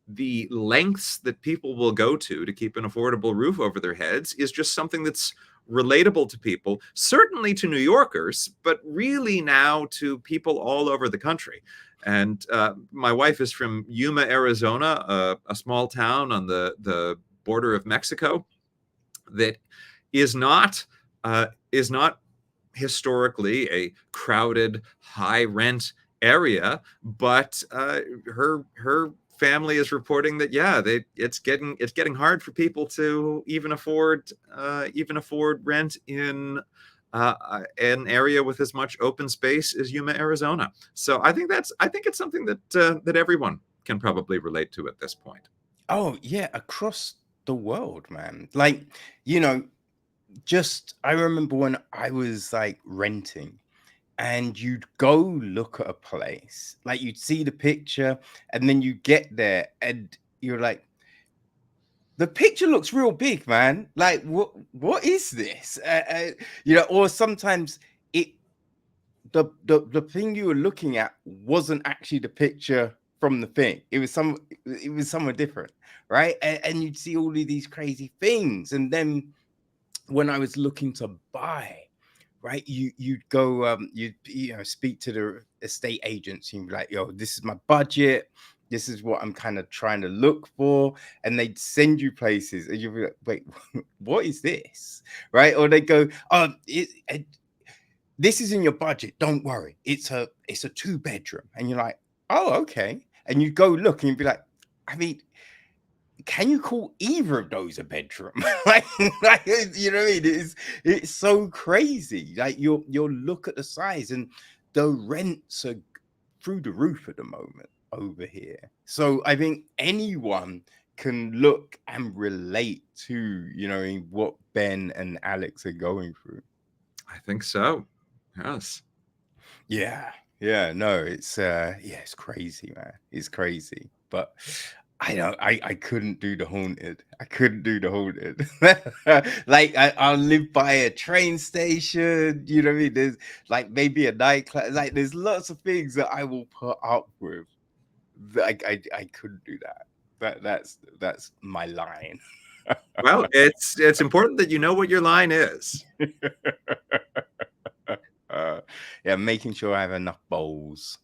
the lengths that people will go to keep an affordable roof over their heads is just something that's relatable to people, certainly to New Yorkers, but really now to people all over the country. And my wife is from Yuma, Arizona, a small town on the border of Mexico that is not historically a crowded, high rent area, but her family is reporting that it's getting hard for people to even afford rent in an area with as much open space as Yuma, Arizona. So I think it's something that everyone can probably relate to at this point. Oh yeah, across the world, man. Like, I remember when I was like renting, and you'd go look at a place, like you'd see the picture, and then you get there and you're like, the picture looks real big, man. Like, what is this? Or sometimes the thing you were looking at wasn't actually the picture from the thing. It was somewhere different, right? And you'd see all of these crazy things. And then when I was looking to buy, right, you'd go, you'd speak to the estate agents. You'd be like, yo, this is my budget. This is what I'm kind of trying to look for. And they'd send you places and you'd be like, wait, what is this? Right? Or they go, this is in your budget. Don't worry. It's a 2-bedroom. And you're like, oh, okay. And you go look and you'd be like, I mean, can you call either of those a bedroom? like, you know what I mean? It's so crazy. Like you'll look at the size, and the rents are through the roof at the moment over here. So I think anyone can look and relate to, you know, what Ben and Alex are going through. I think so. Yes. Yeah. Yeah. No, it's crazy, man. It's crazy. But I couldn't do the haunted. I couldn't do the haunted. Like I'll live by a train station, you know what I mean? There's like maybe a nightclub, like there's lots of things that I will put up with. I couldn't do that. That's my line. Well, it's important that you know what your line is. Yeah, making sure I have enough bowls.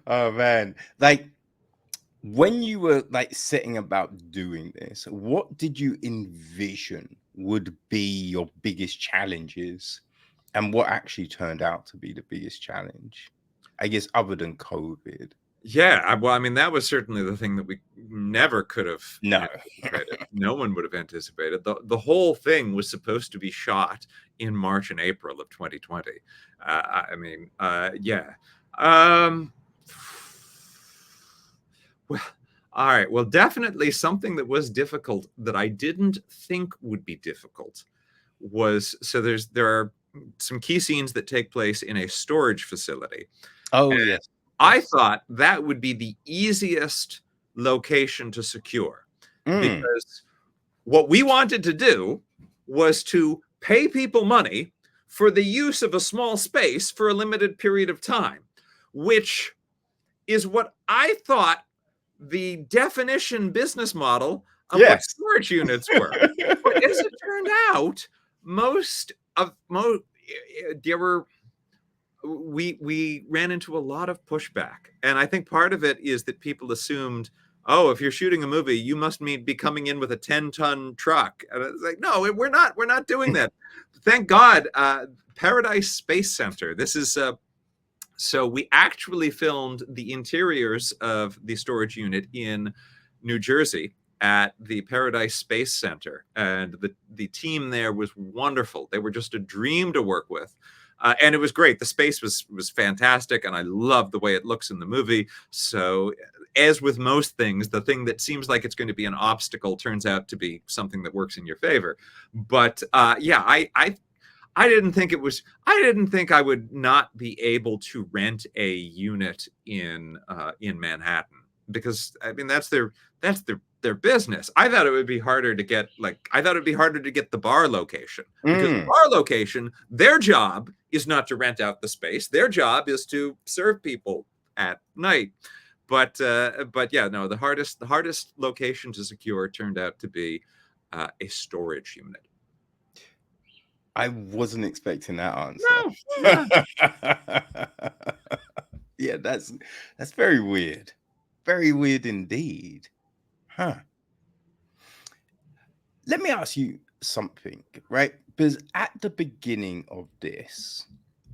Oh man, like when you were like setting about doing this, what did you envision would be your biggest challenges, and what actually turned out to be the biggest challenge? I guess other than COVID. Yeah, well, I mean, that was certainly the thing that we never could have No. anticipated. No one would have anticipated. The whole thing was supposed to be shot in March and April of 2020. I mean, yeah. Well, all right. Well, definitely something that was difficult that I didn't think would be difficult was, so there are some key scenes that take place in a storage facility. Oh, And yes. I thought that would be the easiest location to secure, because what we wanted to do was to pay people money for the use of a small space for a limited period of time, which is what I thought the definition business model of what Yes. storage units were. But as it turned out, we ran into a lot of pushback, and I think part of it is that people assumed, oh, if you're shooting a movie, you must be coming in with a 10-ton truck, and it's like, no, we're not doing that. Thank God. Paradise Space Center, this is so we actually filmed the interiors of the storage unit in New Jersey at the Paradise Space Center, and the team there was wonderful. They were just a dream to work with. And it was great. The space was fantastic, and I love the way it looks in the movie. So, as with most things, the thing that seems like it's going to be an obstacle turns out to be something that works in your favor. But yeah, I didn't think it was. I didn't think I would not be able to rent a unit in Manhattan, because I mean that's their business. I thought it would be harder to get the bar location, because the bar location, their job is not to rent out the space. Their job is to serve people at night. But yeah, no, the hardest location to secure turned out to be a storage unit. I wasn't expecting that answer. No, yeah. Yeah, that's very weird. Very weird indeed. Huh. Let me ask you something, right? Because at the beginning of this,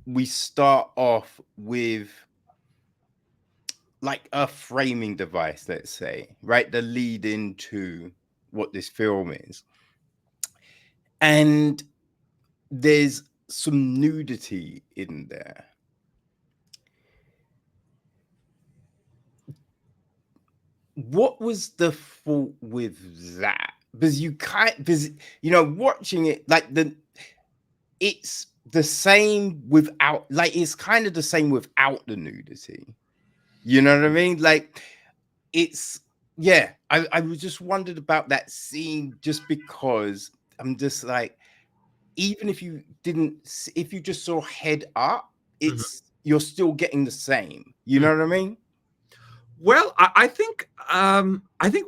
we start off with like a framing device, let's say, right? The lead into what this film is. And there's some nudity in there. What was the fault with that? Because watching it, like it's the same without, like it's kind of the same without the nudity. You know what I mean? Like it's, yeah. I was just wondered about that scene, just because I'm just like, even if you just saw head up, you're still getting the same. You know what I mean? Well, I think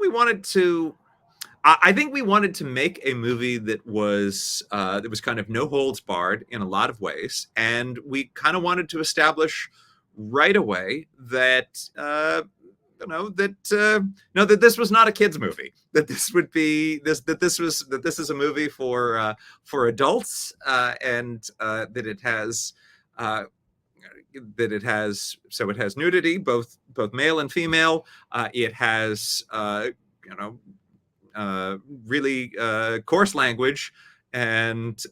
we wanted to. I think we wanted to make a movie that was kind of no holds barred in a lot of ways, and we kind of wanted to establish right away that that this was not a kids movie, that this would be that this is a movie for adults, and that it has it has nudity, both male and female. It has really coarse language, and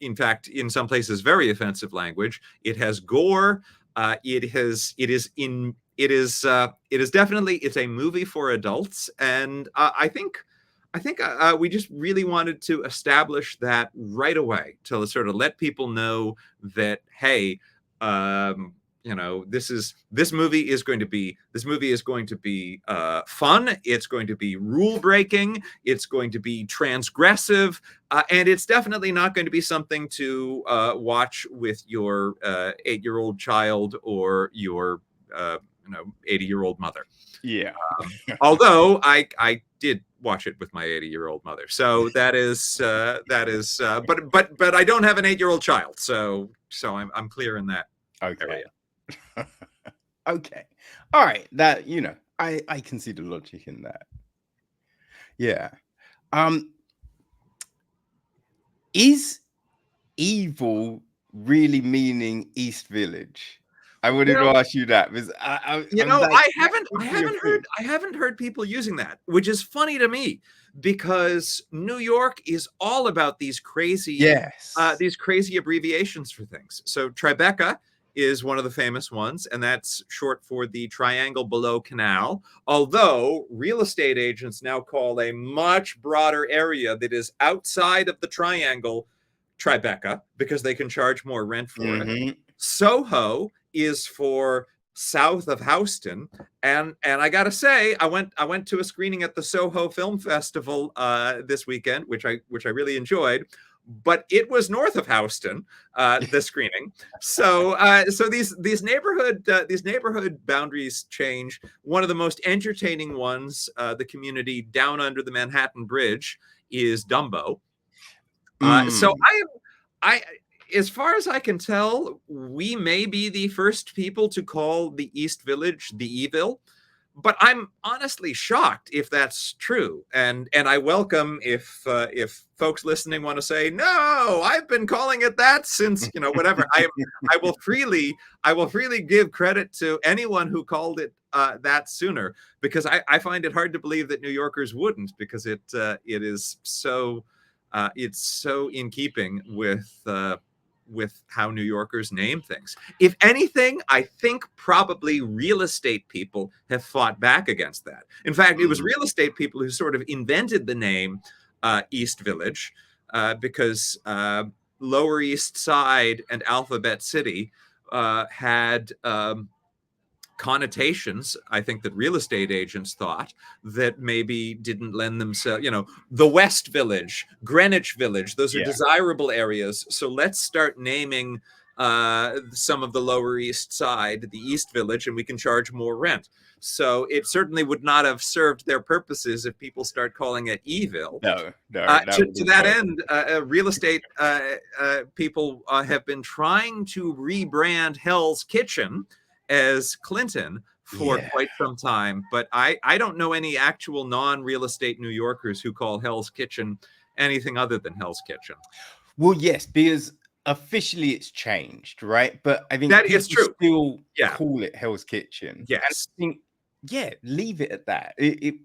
in fact, in some places, very offensive language. It has gore. It is definitely, it's a movie for adults, and I think we just really wanted to establish that right away, to sort of let people know that, hey, this movie is going to be fun. It's going to be rule breaking. It's going to be transgressive, and it's definitely not going to be something to watch with your 8-year-old child or your 80-year-old mother. Yeah. Although I did watch it with my 80-year-old mother, so that is but I don't have an 8-year-old child, so I'm clear in that area. Okay. All right. That, I can see the logic in that. Yeah. Is eVil really meaning East Village? I wanted to ask you that, because I haven't heard people using that, which is funny to me, because New York is all about these crazy abbreviations for things. So Tribeca is one of the famous ones, and that's short for the Triangle Below Canal. Although real estate agents now call a much broader area that is outside of the triangle Tribeca, because they can charge more rent for it. Soho is for south of Houston, and I gotta say, I went to a screening at the Soho Film Festival this weekend, which I really enjoyed. But it was north of Houston, the screening. So these neighborhood boundaries change. One of the most entertaining ones, the community down under the Manhattan Bridge, is Dumbo. So as far as I can tell, we may be the first people to call the East Village the eVil. But I'm honestly shocked if that's true, and I welcome if folks listening want to say, no, I've been calling it that since whatever. I will freely give credit to anyone who called it that sooner, because I find it hard to believe that New Yorkers wouldn't, because it is so it's so in keeping with how New Yorkers name things. If anything, I think probably real estate people have fought back against that. In fact, it was real estate people who sort of invented the name East Village, because Lower East Side and Alphabet City had connotations, I think, that real estate agents thought that maybe didn't lend themselves, the West Village, Greenwich Village, those are desirable areas. So let's start naming some of the Lower East Side the East Village, and we can charge more rent. So it certainly would not have served their purposes if people start calling it eVil. No. To that end, real estate people have been trying to rebrand Hell's Kitchen as Clinton for quite some time, but I don't know any actual non-real estate New Yorkers who call Hell's Kitchen anything other than Hell's Kitchen. Well, yes, because officially it's changed, right? But I think that is true. Still call it Hell's Kitchen. Yes, and I think, leave it at that. It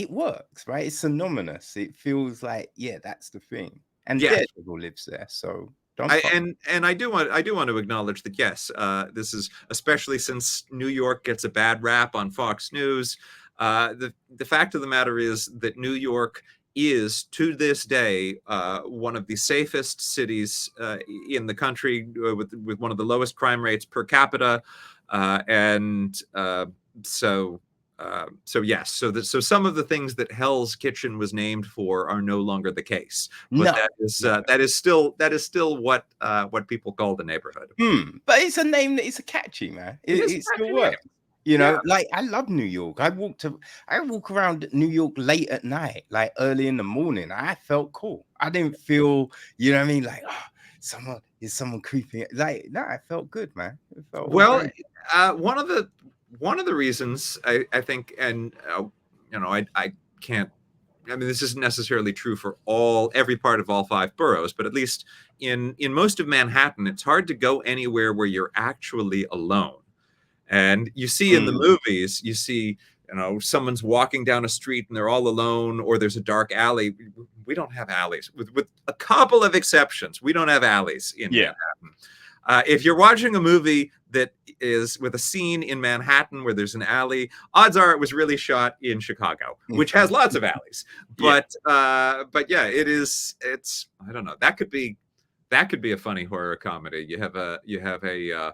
works, right? It's synonymous. It feels like that's the thing, and Daredevil lives there, so. I do want to acknowledge that this is, especially since New York gets a bad rap on Fox News. The fact of the matter is that New York is, to this day, one of the safest cities in the country, with one of the lowest crime rates per capita, so some of the things that Hell's Kitchen was named for are no longer the case. But that is still what people call the neighborhood. But it's a name that is catchy, man. It still works. Like, I love New York. I walk around New York late at night, like early in the morning. I felt cool. I didn't feel, like, is someone creeping? Like, no, I felt good, man. It felt One of the reasons I think, and I can't. I mean, this isn't necessarily true for every part of all 5 boroughs, but at least in most of Manhattan, it's hard to go anywhere where you're actually alone. And you see in the movies, you see, someone's walking down a street and they're all alone, or there's a dark alley. We don't have alleys, with a couple of exceptions. We don't have alleys in Manhattan. If you're watching a movie that is with a scene in Manhattan where there's an alley, odds are it was really shot in Chicago, which has lots of alleys. But yeah, it's I don't know. That could be a funny horror comedy. You have a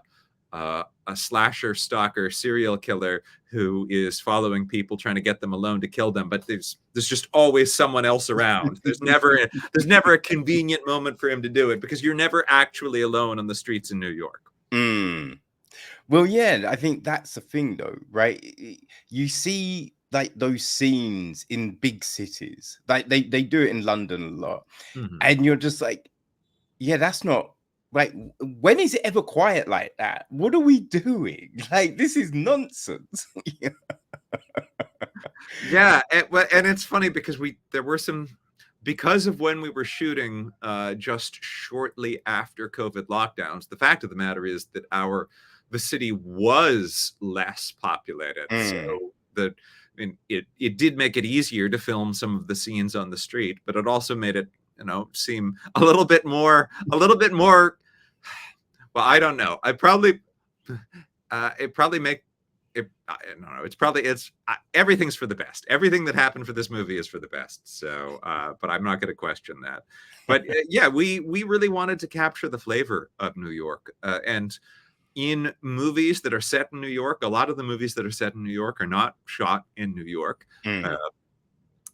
slasher stalker serial killer who is following people, trying to get them alone to kill them, but there's just always someone else around. There's never a convenient moment for him to do it, because you're never actually alone on the streets in New York. Well, yeah, I think that's the thing, though, right? You see like those scenes in big cities, like they do it in London a lot, and you're just like, yeah, that's not. Like, when is it ever quiet like that? What are we doing? Like, this is nonsense. Yeah, and it's funny because there were some, because of when we were shooting just shortly after COVID lockdowns. The fact of the matter is that the city was less populated, so it did make it easier to film some of the scenes on the street, but it also made it seem a little bit more. Well, I don't know. It probably make it. I don't know. It's everything's for the best. Everything that happened for this movie is for the best. So, but I'm not going to question that. But yeah, we really wanted to capture the flavor of New York, and in movies that are set in New York, a lot of the movies that are set in New York are not shot in New York.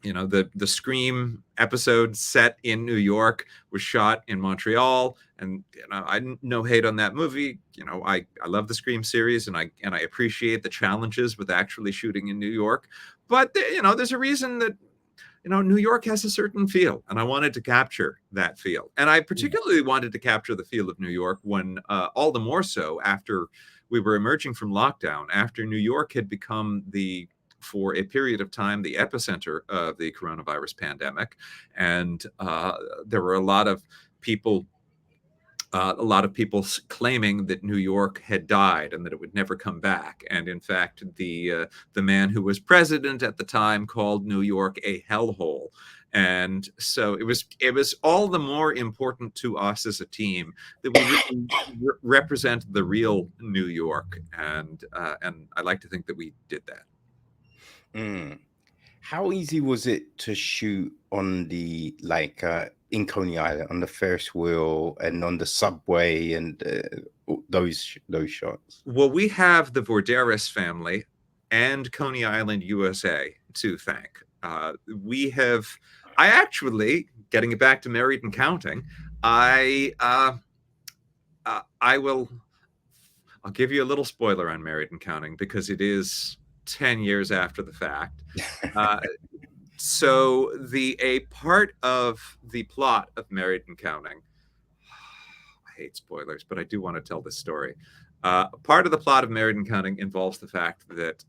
The Scream episode set in New York was shot in Montreal, and I no hate on that movie. I love the Scream series, and I appreciate the challenges with actually shooting in New York. But there's a reason that New York has a certain feel, and I wanted to capture that feel. And I particularly wanted to capture the feel of New York when, all the more so after we were emerging from lockdown, after New York had become for a period of time, the epicenter of the coronavirus pandemic. And there were a lot of people claiming that New York had died and that it would never come back. And in fact, the man who was president at the time called New York a hellhole. And so it was all the more important to us as a team that we really represent the real New York. And I like to think that we did that. How easy was it to shoot on the in Coney Island on the Ferris wheel and on the subway and those shots? Well, we have the Borghesi family and Coney Island, USA to thank. I actually, getting it back to Married and Counting, I'll give you a little spoiler on Married and Counting, because it is 10 years after the fact. So a part of the plot of Married and Counting, I hate spoilers, but I do want to tell this story. Part of the plot of Married and Counting involves the fact that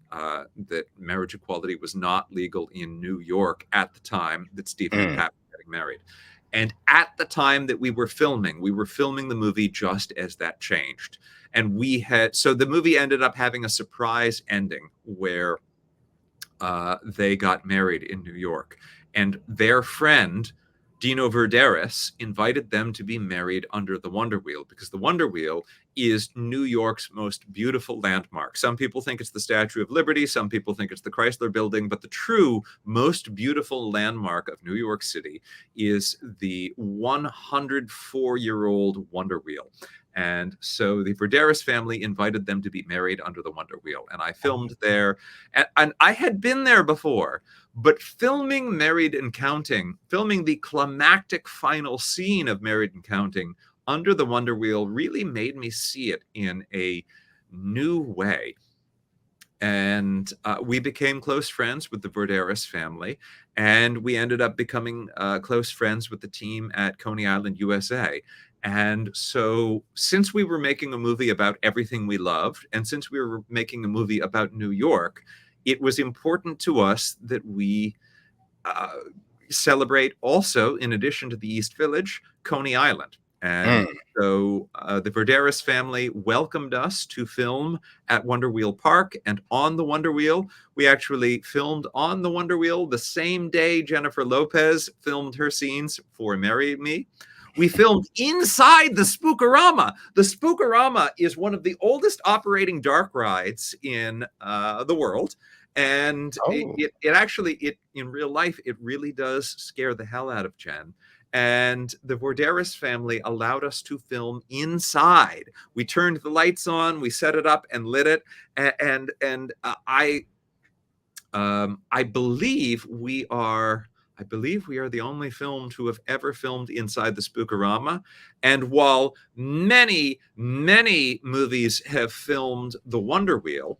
marriage equality was not legal in New York at the time that Stephen and Pat were getting married. And at the time that we were filming the movie just as that changed. And so the movie ended up having a surprise ending where they got married in New York. And their friend, Dino Verderis, invited them to be married under the Wonder Wheel, because the Wonder Wheel is New York's most beautiful landmark. Some people think it's the Statue of Liberty. Some people think it's the Chrysler Building. But the true most beautiful landmark of New York City is the 104-year-old Wonder Wheel. And so the Verderis family invited them to be married under the Wonder Wheel. And I filmed there. And I had been there before, but filming Married and Counting, filming the climactic final scene of Married and Counting under the Wonder Wheel really made me see it in a new way. And we became close friends with the Verderis family, and we ended up becoming close friends with the team at Coney Island, USA. And so, since we were making a movie about everything we loved, and since we were making a movie about New York, it was important to us that we uh, celebrate also, in addition to the East Village, Coney Island. And so the Verderis family welcomed us to film at Wonder Wheel Park and on the Wonder Wheel. We actually filmed on the Wonder Wheel the same day Jennifer Lopez filmed her scenes for Marry Me. We filmed inside the Spookorama. The Spookorama is one of the oldest operating dark rides in the world. And it actually, in real life, it really does scare the hell out of Jen. And the Vorderis family allowed us to film inside. We turned the lights on, we set it up and lit it. And I believe we are the only film to have ever filmed inside the Spookorama. And while many, many movies have filmed the Wonder Wheel,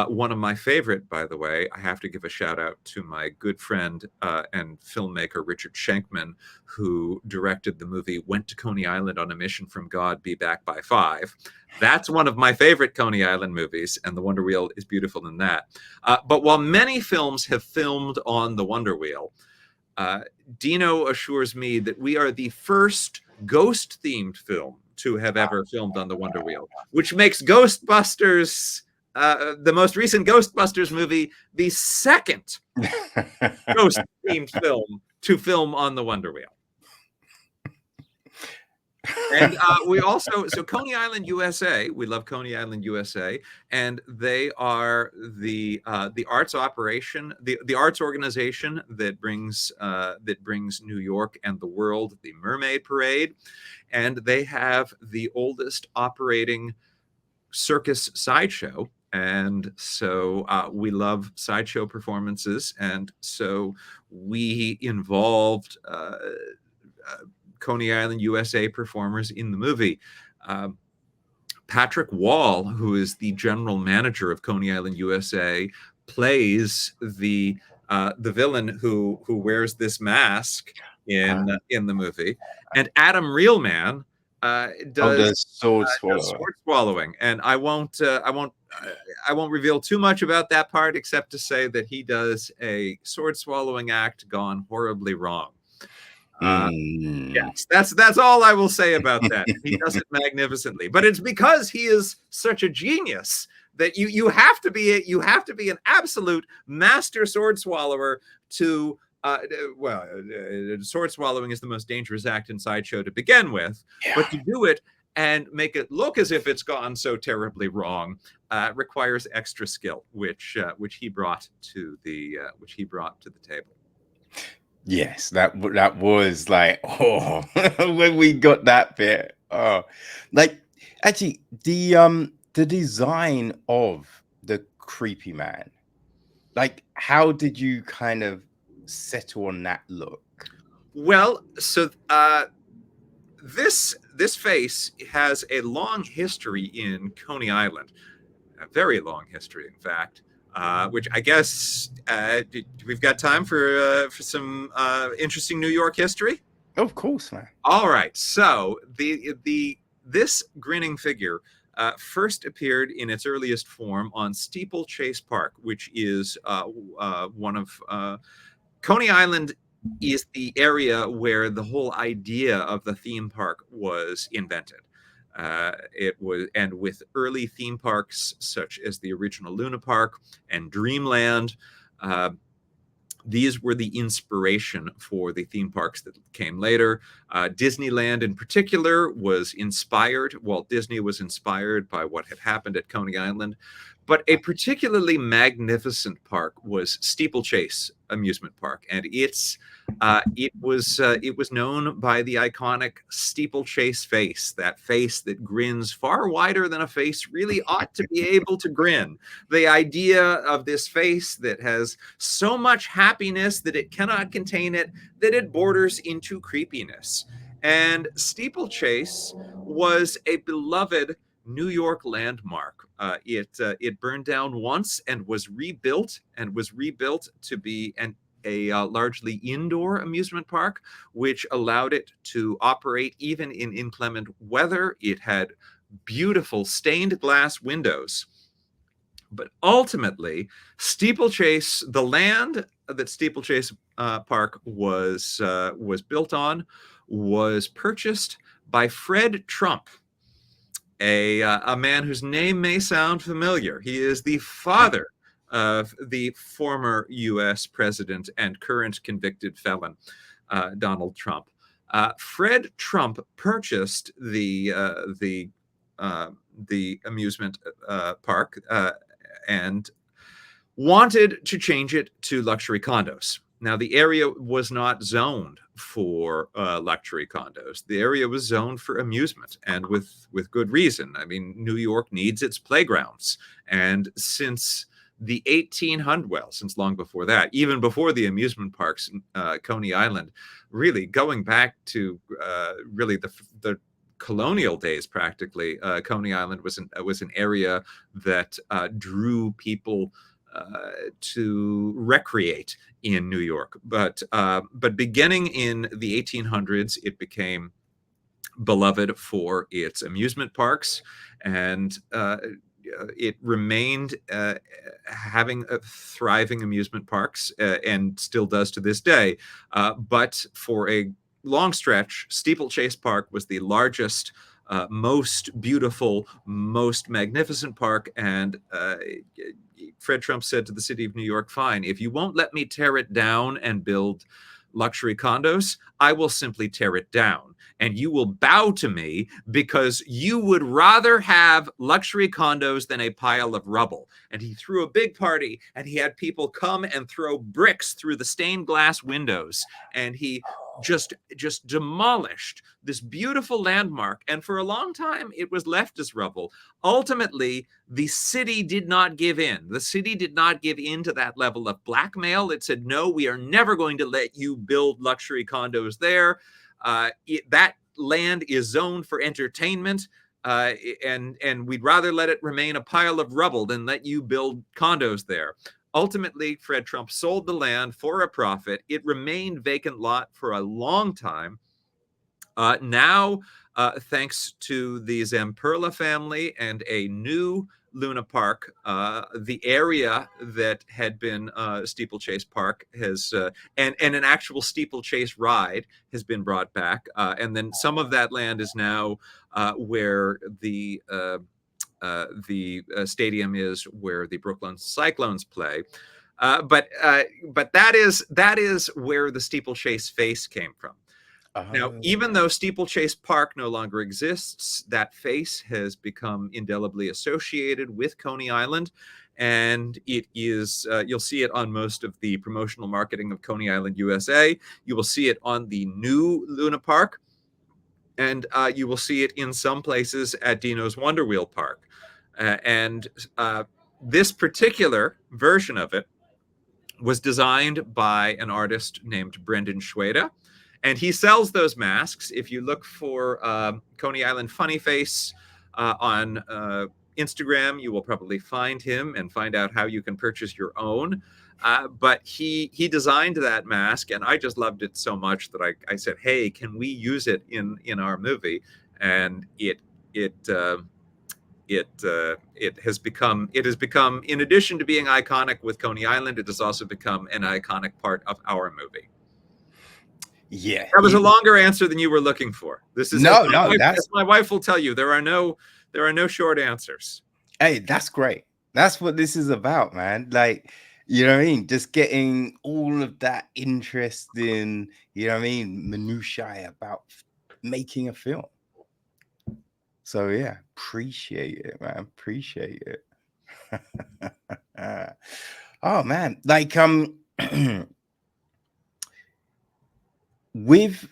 one of my favorite, by the way, I have to give a shout out to my good friend and filmmaker, Richard Schenkman, who directed the movie Went to Coney Island on a Mission from God, Be Back by 5. That's one of my favorite Coney Island movies, and the Wonder Wheel is beautiful in that. But while many films have filmed on the Wonder Wheel, Dino assures me that we are the first ghost-themed film to have ever filmed on the Wonder Wheel, which makes Ghostbusters... the most recent Ghostbusters movie, the second ghost-themed film to film on the Wonder Wheel. And we also, so Coney Island, USA, we love Coney Island, USA, and they are the arts operation, the arts organization that brings New York and the world the Mermaid Parade, and they have the oldest operating circus sideshow. And so we love sideshow performances. And so we involved Coney Island, USA performers in the movie. Patrick Wall, who is the general manager of Coney Island, USA, plays the villain who wears this mask in the movie. And Adam Reelman does sword swallowing, and I won't reveal too much about that part, except to say that he does a sword swallowing act gone horribly wrong. Yes, that's all I will say about that. He does it magnificently, but it's because he is such a genius that you have to be an absolute master sword swallower to. Sword swallowing is the most dangerous act in sideshow to begin with, but to do it and make it look as if it's gone so terribly wrong requires extra skill, which he brought to the table. Yes, that was like, oh, when we got that bit. Oh, like actually the design of the creepy man, like how did you kind of settle on that look? Well, so this face has a long history in Coney Island, a very long history, in fact. Which I guess we've got time for some interesting New York history. Of course, man. All right. So this grinning figure first appeared in its earliest form on Steeplechase Park, which is one of Coney Island is the area where the whole idea of the theme park was invented. It was, and with early theme parks such as the original Luna Park and Dreamland, these were the inspiration for the theme parks that came later. Disneyland in particular was inspired, Walt Disney was inspired by what had happened at Coney Island. But a particularly magnificent park was Steeplechase Amusement Park, and it was known by the iconic steeplechase face, that face that grins far wider than a face really ought to be able to grin. The idea of this face that has so much happiness that it cannot contain it, that it borders into creepiness. And Steeplechase was a beloved New York landmark. It burned down once and was rebuilt to be a largely indoor amusement park, which allowed it to operate even in inclement weather. It had beautiful stained glass windows. But ultimately, Steeplechase, the land that Steeplechase Park was built on, was purchased by Fred Trump, a man whose name may sound familiar. He is the father of the former U.S. president and current convicted felon, Donald Trump. Fred Trump purchased the amusement park and wanted to change it to luxury condos. Now, the area was not zoned for luxury condos. The area was zoned for amusement, and with good reason. I mean, New York needs its playgrounds. And since the 1800s, well, since long before that, even before the amusement parks, Coney Island, really going back to really the colonial days, practically, Coney Island was an area that drew people to recreate in New York. But beginning in the 1800s, it became beloved for its amusement parks, and it remained having thriving amusement parks, and still does to this day. But for a long stretch, Steeplechase Park was the largest, most beautiful, most magnificent park. And Fred Trump said to the city of New York, fine, if you won't let me tear it down and build luxury condos, I will simply tear it down. And you will bow to me because you would rather have luxury condos than a pile of rubble. And he threw a big party, and he had people come and throw bricks through the stained glass windows. And he just demolished this beautiful landmark. And for a long time, it was left as rubble. Ultimately, the city did not give in. The city did not give in to that level of blackmail. It said, no, we are never going to let you build luxury condos there. That land is zoned for entertainment, and we'd rather let it remain a pile of rubble than let you build condos there. Ultimately, Fred Trump sold the land for a profit. It remained vacant lot for a long time. Now, thanks to the Zamperla family and a new Luna Park, the area that had been Steeplechase Park has, and an actual steeplechase ride has been brought back. And then some of that land is now where the stadium is, where the Brooklyn Cyclones play. But that is where the steeplechase face came from. Now, even though Steeplechase Park no longer exists, that face has become indelibly associated with Coney Island, and it is, you'll see it on most of the promotional marketing of Coney Island, USA. You will see it on the new Luna Park, and you will see it in some places at Dino's Wonder Wheel Park. And this particular version of it was designed by an artist named Brendan Schweda. And he sells those masks. If you look for Coney Island Funny Face on Instagram, you will probably find him and find out how you can purchase your own. But he designed that mask, and I just loved it so much that I said, hey, can we use it in our movie? And it has become, in addition to being iconic with Coney Island, it has also become an iconic part of our movie. Yeah, that was a longer answer than you were looking for. This is no, as my wife will tell you, there are no short answers. Hey, that's great. That's what this is about, man. Like, you know what I mean? Just getting all of that interesting, you know what I mean, minutiae about making a film. So yeah, appreciate it, man. Appreciate it. Oh man, like with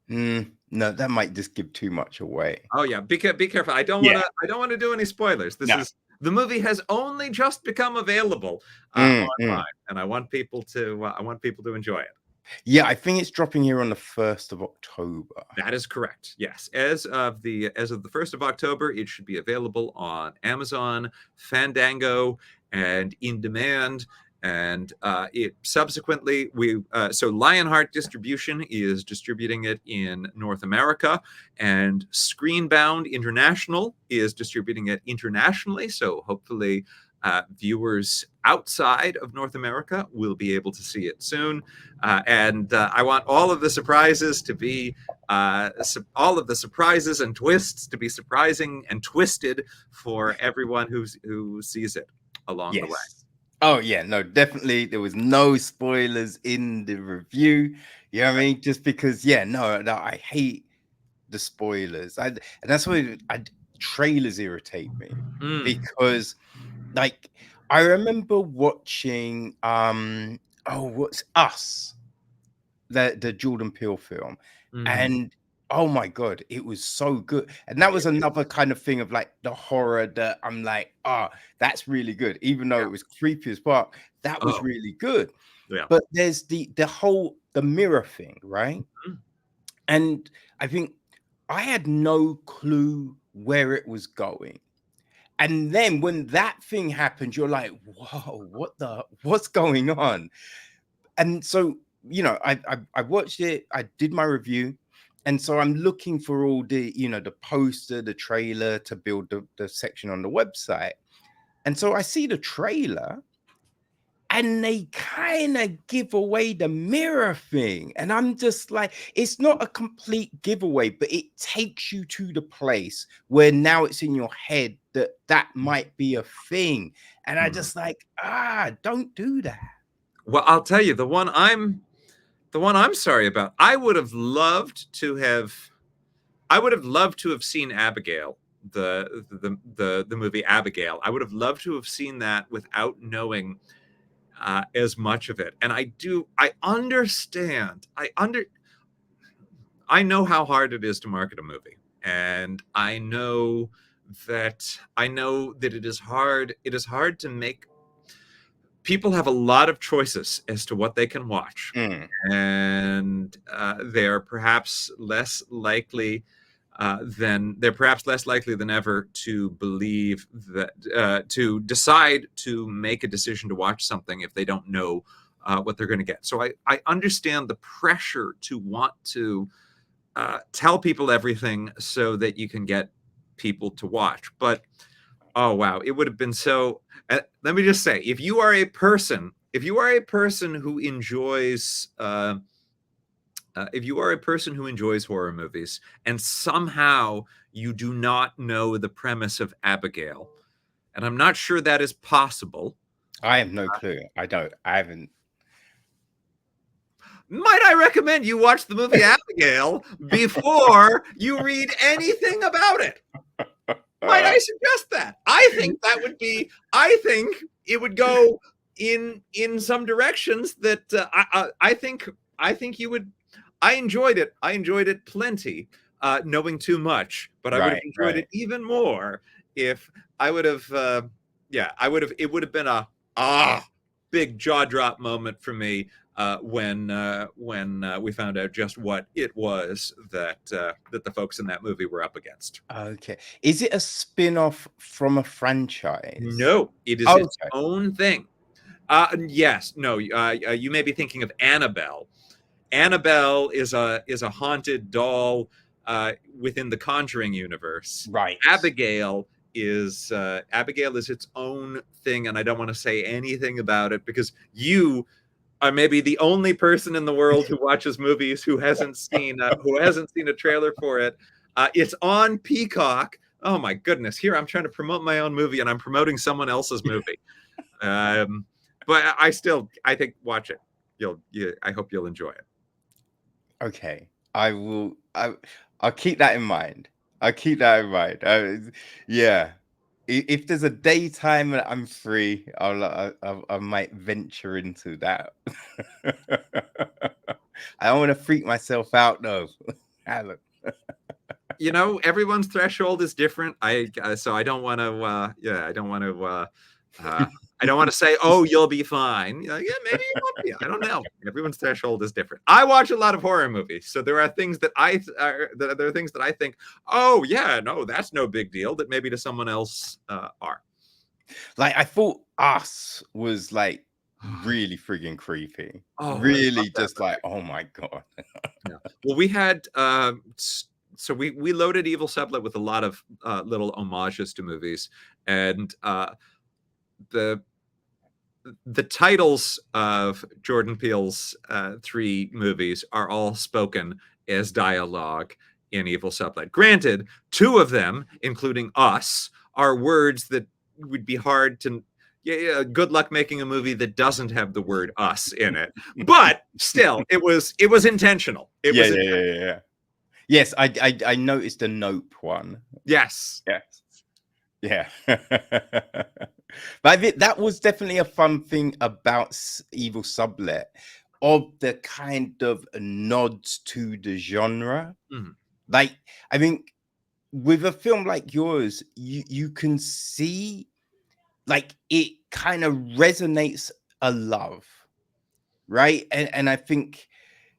no, that might just give too much away. Oh yeah, be careful. I don't want to do any spoilers. The movie has only just become available online, and I want people to enjoy it. Yeah, I think it's dropping here on the 1st of October. That is correct. Yes, as of the 1st of October, it should be available on Amazon, Fandango, and In Demand. And it subsequently, so Lionheart Distribution is distributing it in North America, and Screenbound International is distributing it internationally. So hopefully viewers outside of North America will be able to see it soon. And I want all of the surprises to be all of the surprises and twists to be surprising and twisted for everyone who sees it along the way. Oh yeah, no, definitely. There was no spoilers in the review. You know what I mean? Just because, no, I hate the spoilers. And that's why trailers irritate me because, like, I remember watching what's Us, the Jordan Peele film, and oh my god, it was so good. And that was another kind of thing of like the horror that I'm like, that's really good, even though it was creepy as fuck. That was really good. But there's the mirror thing, right? And I think I had no clue where it was going. And then when that thing happened, you're like, whoa, what's going on? And so, I watched it, I did my review, and so I'm looking for all the, the poster, the trailer to build the section on the website. And so I see the trailer and they kind of give away the mirror thing. And I'm just like, it's not a complete giveaway, but it takes you to the place where now it's in your head that might be a thing. And I just like, don't do that. Well, I'll tell you, the one I'm sorry about. I would have loved to have seen Abigail, the movie Abigail. I would have loved to have seen that without knowing as much of it. And I understand. I know how hard it is to market a movie, and I know that it is hard. It is hard to make. People have a lot of choices as to what they can watch, and they're perhaps less likely than ever to believe that to decide to make a decision to watch something if they don't know what they're going to get. So I understand the pressure to want to tell people everything so that you can get people to watch, but oh wow, it would have been so. Let me just say, if you are a person who enjoys, horror movies, and somehow you do not know the premise of Abigail, and I'm not sure that is possible. I have no clue. I haven't. Might I recommend you watch the movie Abigail before you read anything about it? Might I suggest that? I think it would go in some directions that I think you would. I enjoyed it. I enjoyed it plenty, knowing too much, but I would have enjoyed it even more if I would have. It would have been a big jaw drop moment for me when we found out just what it was that the folks in that movie were up against. Okay, is it a spin-off from a franchise? No, it is its own thing. Yes, no. You may be thinking of Annabelle. Annabelle is a haunted doll within the Conjuring universe. Right. Abigail is its own thing, and I don't want to say anything about it because you are maybe the only person in the world who watches movies who hasn't seen a trailer for it. It's on Peacock. Oh my goodness! Here I'm trying to promote my own movie, and I'm promoting someone else's movie. But I think watch it. I hope you'll enjoy it. Okay, I will. I'll keep that in mind. Yeah. If there's a daytime and I'm free, I might venture into that. I don't want to freak myself out though, Alan. Everyone's threshold is different. So I don't want to. I don't want to say, "Oh, you'll be fine." Yeah, maybe you won't be. I don't know. Everyone's threshold is different. I watch a lot of horror movies, so there are things that I think, "Oh, yeah, no, that's no big deal." That maybe to someone else are. Like I thought, Us was like really friggin' creepy. Oh, I love Really that just movie. like, oh my God. Yeah. Well, we had so we loaded eVil Sublet with a lot of little homages to movies, and the the titles of Jordan Peele's three movies are all spoken as dialogue in eVil Sublet. Granted, two of them, including us, are words that would be hard to. Yeah, good luck making a movie that doesn't have the word "us" in it. But still, it was intentional. It Yeah, was yeah, yeah, yeah. Yes, I noticed the Nope one. yes. Yes. Yeah. But I think that was definitely a fun thing about Evil Sublet, of the kind of nods to the genre. Mhm. Like, I think with a film like yours, you can see like it kind of resonates a love, right? And I think,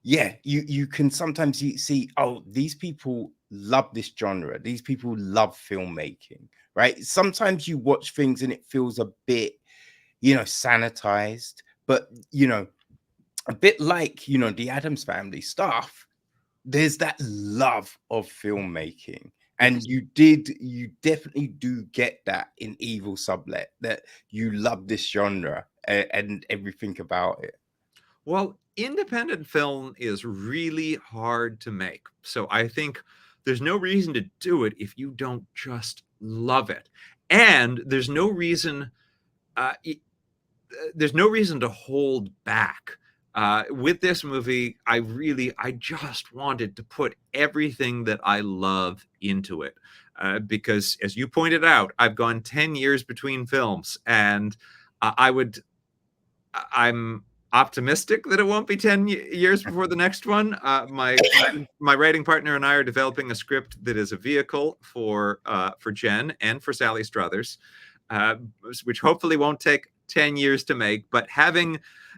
yeah, you can sometimes see, oh, these people love this genre, these people love filmmaking, right? Sometimes you watch things and it feels a bit, sanitized, but a bit like, the Addams Family stuff. There's that love of filmmaking, and Yes. you definitely do get that in Evil Sublet, that you love this genre and everything about it. Well, independent film is really hard to make. So I think there's no reason to do it if you don't just love it. And uh, e- there's no reason to hold back. With this movie, I just wanted to put everything that I love into it. Because as you pointed out, I've gone 10 years between films, and I would I'm optimistic that it won't be 10 years before the next one. My writing partner and I are developing a script that is a vehicle for Jen and for Sally Struthers, uh, which hopefully won't take 10 years to make. But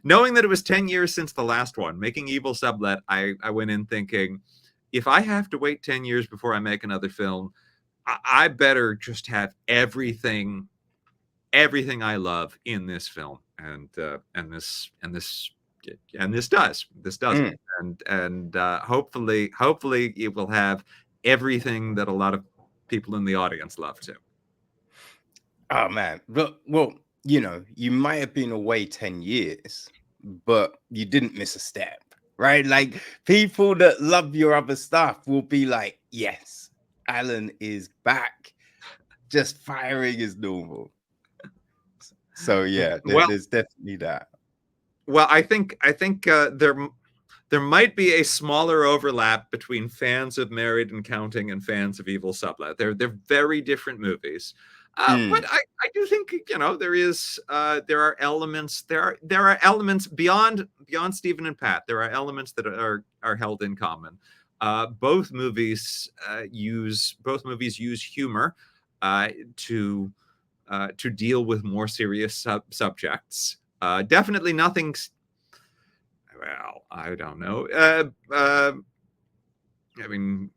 knowing that it was 10 years since the last one, making Evil Sublet, I went in thinking, if I have to wait 10 years before I make another film, I better just have everything I love in this film, and this does Mm. it, and hopefully it will have everything that a lot of people in the audience love too. Oh man, well, you might have been away 10 years, but you didn't miss a step, right? Like, people that love your other stuff will be like, yes, Allan is back, just firing as normal. So yeah, Well, there's definitely that. I think there might be a smaller overlap between fans of Married and Counting and fans of Evil Sublet. They're very different movies. But Mm. I do think there are elements beyond Stephen and Pat. There are elements that are held in common. Both movies use humor to deal with more serious subjects. Definitely nothing. Well, I don't know. I mean,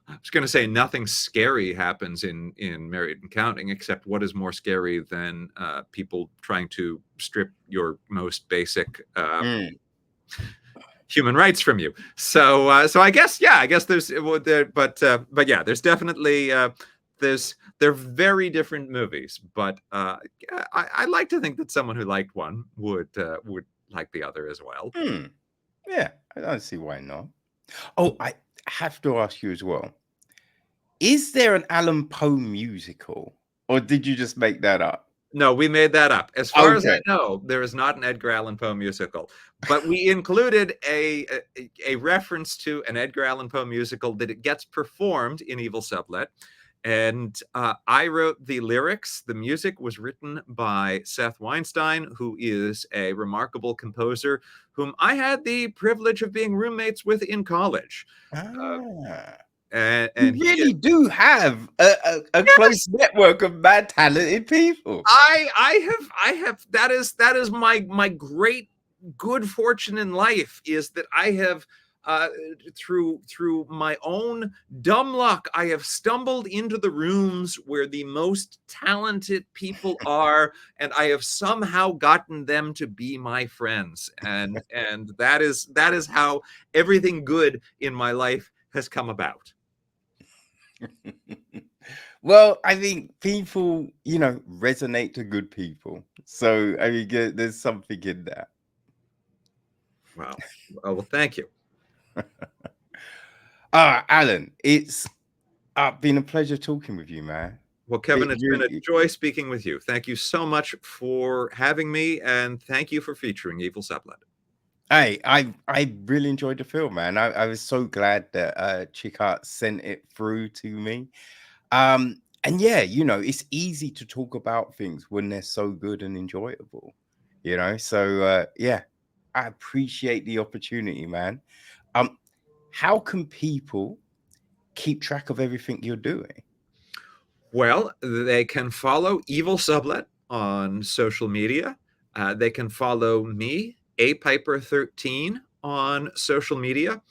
I was going to say nothing scary happens in Married and Counting, except what is more scary than people trying to strip your most basic Mm. human rights from you. So I guess there's but yeah, there's definitely they're very different movies, but I like to think that someone who liked one would like the other as well. Mm. Yeah, I don't see why not. Oh, I have to ask you as well. Is there an Allan Poe musical, or did you just make that up? No, we made that up. As far as I Okay. know, there is not an Edgar Allan Poe musical, but we included a reference to an Edgar Allan Poe musical that it gets performed in Evil Sublet. And I wrote the lyrics. The music was written by Seth Weinstein, who is a remarkable composer whom I had the privilege of being roommates with in college. Uh, Ah. You and he is really do have a close yes, network of mad talented people. I have that is my great good fortune in life is that I have through my own dumb luck, I have stumbled into the rooms where the most talented people are, and I have somehow gotten them to be my friends. And that is how everything good in my life has come about. Well, I think people, resonate to good people. So, I mean, there's something in that. Wow. Well, thank you. Alan, it's been a pleasure talking with you, man. Well, Kevin, It it's been a really, joy speaking with you. Thank you so much for having me, and thank you for featuring eVil Sublet. I really enjoyed the film, man. I was so glad that ChicArt sent it through to me. And yeah, it's easy to talk about things when they're so good and enjoyable, So yeah, I appreciate the opportunity, man. How can people keep track of everything you're doing? Well, they can follow eVil Sublet on social media. They can follow me, Piper13, on social media,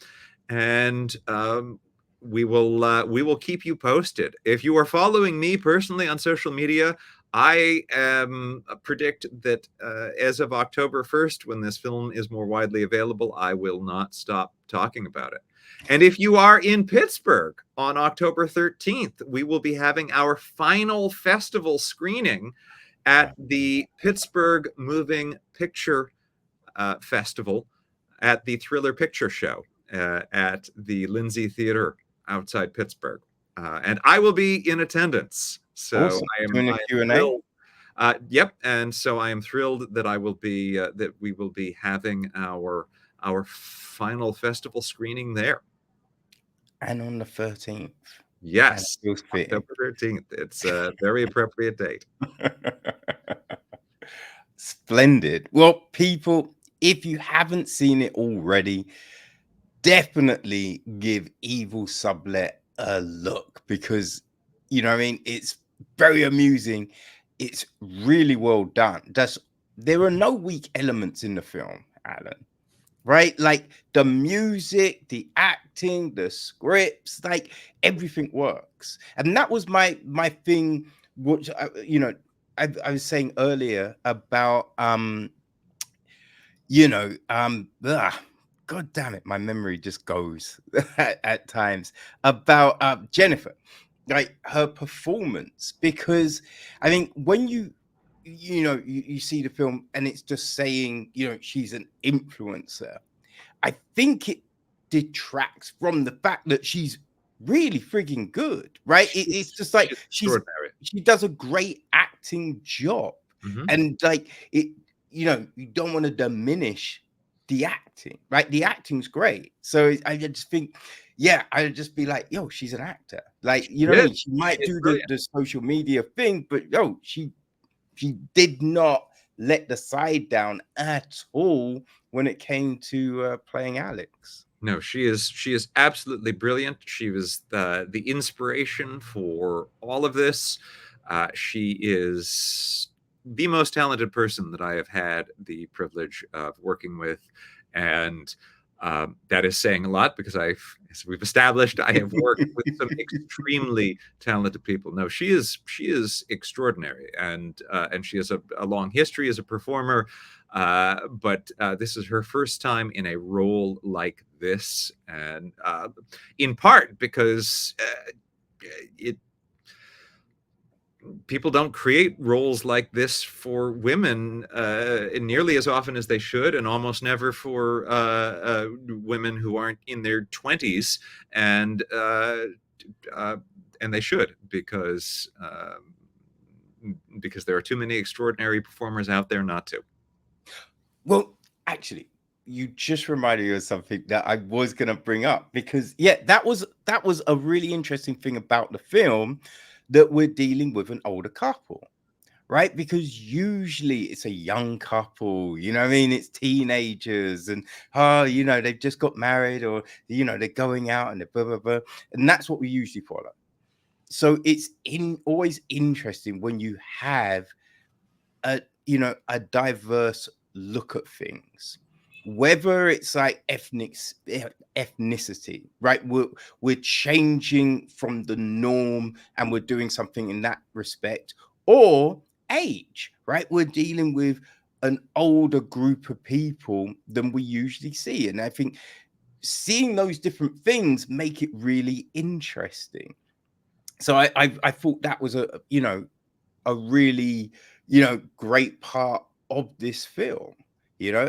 and we will keep you posted. If you are following me personally on social media, I predict that as of October 1st, when this film is more widely available, I will not stop talking about it. And if you are in Pittsburgh on October 13th, we will be having our final festival screening at the Pittsburgh Moving Picture Festival at the Thriller Picture Show at the Lindsay Theater outside Pittsburgh. And I will be in attendance. So Awesome. I Doing a am Q&A? thrilled. Yep. And so I am thrilled that that we will be having our final festival screening there. And on the 13th. Yes, And it feels fitting. October 13th. It's a very appropriate date. Splendid. Well, people, if you haven't seen it already, definitely give eVil Sublet a look because, what I mean? It's very amusing. It's really well done. There are no weak elements in the film, Alan. Right? Like the music, the acting, the scripts, like everything works. And that was my thing, which I was saying earlier about God damn it, my memory just goes at times about Jennifer, like her performance, because I think when you see the film and it's just saying, she's an influencer, I think it detracts from the fact that she's really frigging good, right? It's just like extraordinary. she does a great acting job, and like you don't want to diminish the acting, right? The acting's great, so I just think, yeah, I'd just be like, yo, she's an actor, like what I mean. She might do the social media thing, but yo, she did not let the side down at all when it came to playing Alex. No, she is absolutely brilliant. She was the inspiration for all of this. She is the most talented person that I have had the privilege of working with, and that is saying a lot because as we've established, I have worked with some extremely talented people. No, she is extraordinary, and she has a long history as a performer. But this is her first time in a role like this, and in part because people don't create roles like this for women nearly as often as they should, and almost never for women who aren't in their 20s, and they should, because there are too many extraordinary performers out there not to. Well, actually, you just reminded me of something that I was going to bring up, because yeah, that was a really interesting thing about the film, that we're dealing with an older couple, right? Because usually it's a young couple, what I mean? It's teenagers, and they've just got married, or they're going out and they're blah blah blah, and that's what we usually follow. So it's always interesting when you have a diverse look at things. whether it's like ethnicity, right? We're changing from the norm and we're doing something in that respect, or age, right? We're dealing with an older group of people than we usually see. And I think seeing those different things make it really interesting. So I thought that was a really great part of this film,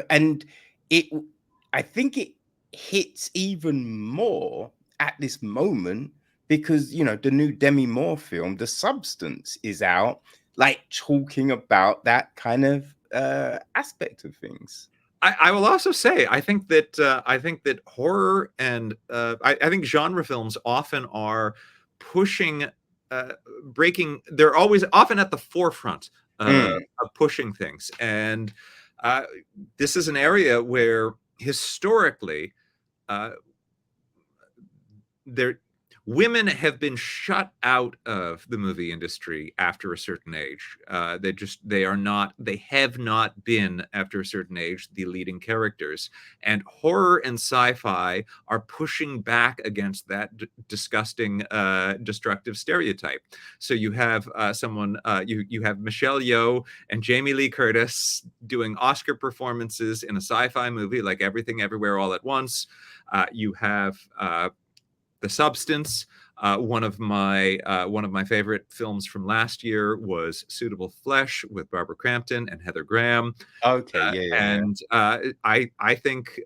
and it I think it hits even more at this moment because the new Demi Moore film, The Substance, is out, like talking about that kind of aspect of things. I will also say I think that horror and I think genre films often are pushing breaking. They're always often at the forefront Mm, of pushing things, and uh, this is an area where historically uh, there women have been shut out of the movie industry after a certain age. They have not been, after a certain age, the leading characters. And horror and sci-fi are pushing back against that disgusting, destructive stereotype. So you have you have Michelle Yeoh and Jamie Lee Curtis doing Oscar performances in a sci-fi movie like Everything Everywhere All at Once. You have The Substance. One of my favorite films from last year was Suitable Flesh with Barbara Crampton and Heather Graham. okay, yeah, yeah, yeah. And I think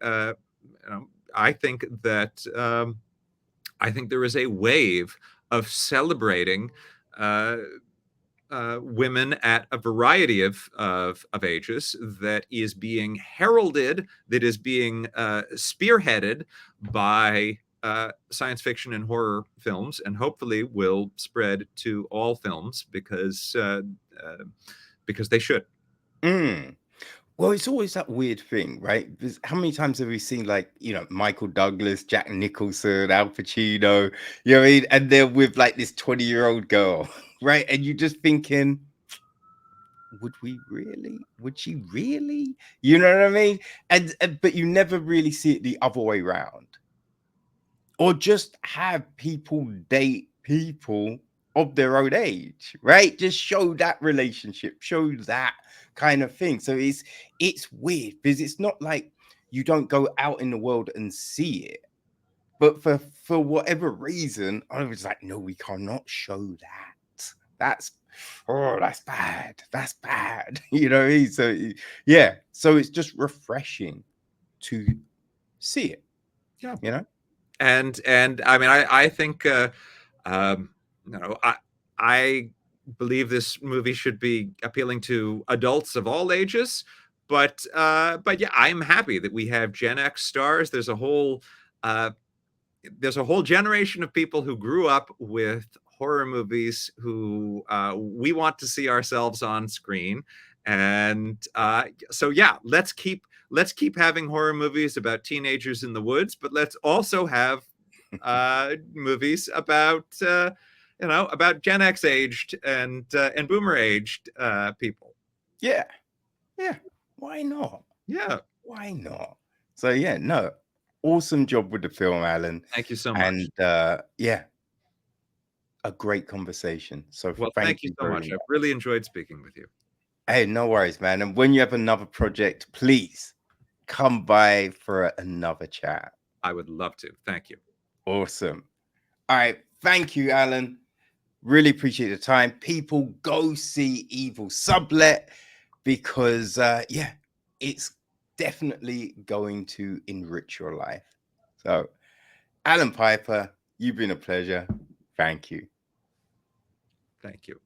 I think that I think there is a wave of celebrating uh, women at a variety of ages that is being heralded, that is being spearheaded by science fiction and horror films, and hopefully will spread to all films because they should. Mm. Well, it's always that weird thing, right? Because how many times have we seen, like, Michael Douglas, Jack Nicholson, Al Pacino, you know what I mean? And they're with like this 20-year-old girl, right? And you're just thinking, would we really? Would she really? You know what I mean? And but you never really see it the other way around. Or just have people date people of their own age, right? Just show that relationship, show that kind of thing. So it's weird because it's not like you don't go out in the world and see it, but for whatever reason, I was like, no, we cannot show that. That's that's bad. That's bad. You know what I mean? So yeah, so it's just refreshing to see it, Yeah, you know? and I mean I think um, I believe this movie should be appealing to adults of all ages. But yeah, I'm happy that we have Gen X stars. Uh, there's a whole generation of people who grew up with horror movies who we want to see ourselves on screen. And so yeah, let's keep having horror movies about teenagers in the woods, but let's also have movies about about Gen X aged and Boomer aged people. Yeah. Yeah. Why not? Yeah, Why not? So yeah, no. Awesome job with the film, Alan. thank you so much. And yeah, a great conversation. So Well, thank thank you you so very much. much. I've really enjoyed speaking with you. Hey, no worries, man. And when you have another project, please come by for another chat. I would love to. Thank you. Awesome. All right. Thank you, Alan. Really appreciate the time. People, go see eVil Sublet because yeah, it's definitely going to enrich your life. So, Allan Piper, you've been a pleasure. Thank you. Thank you.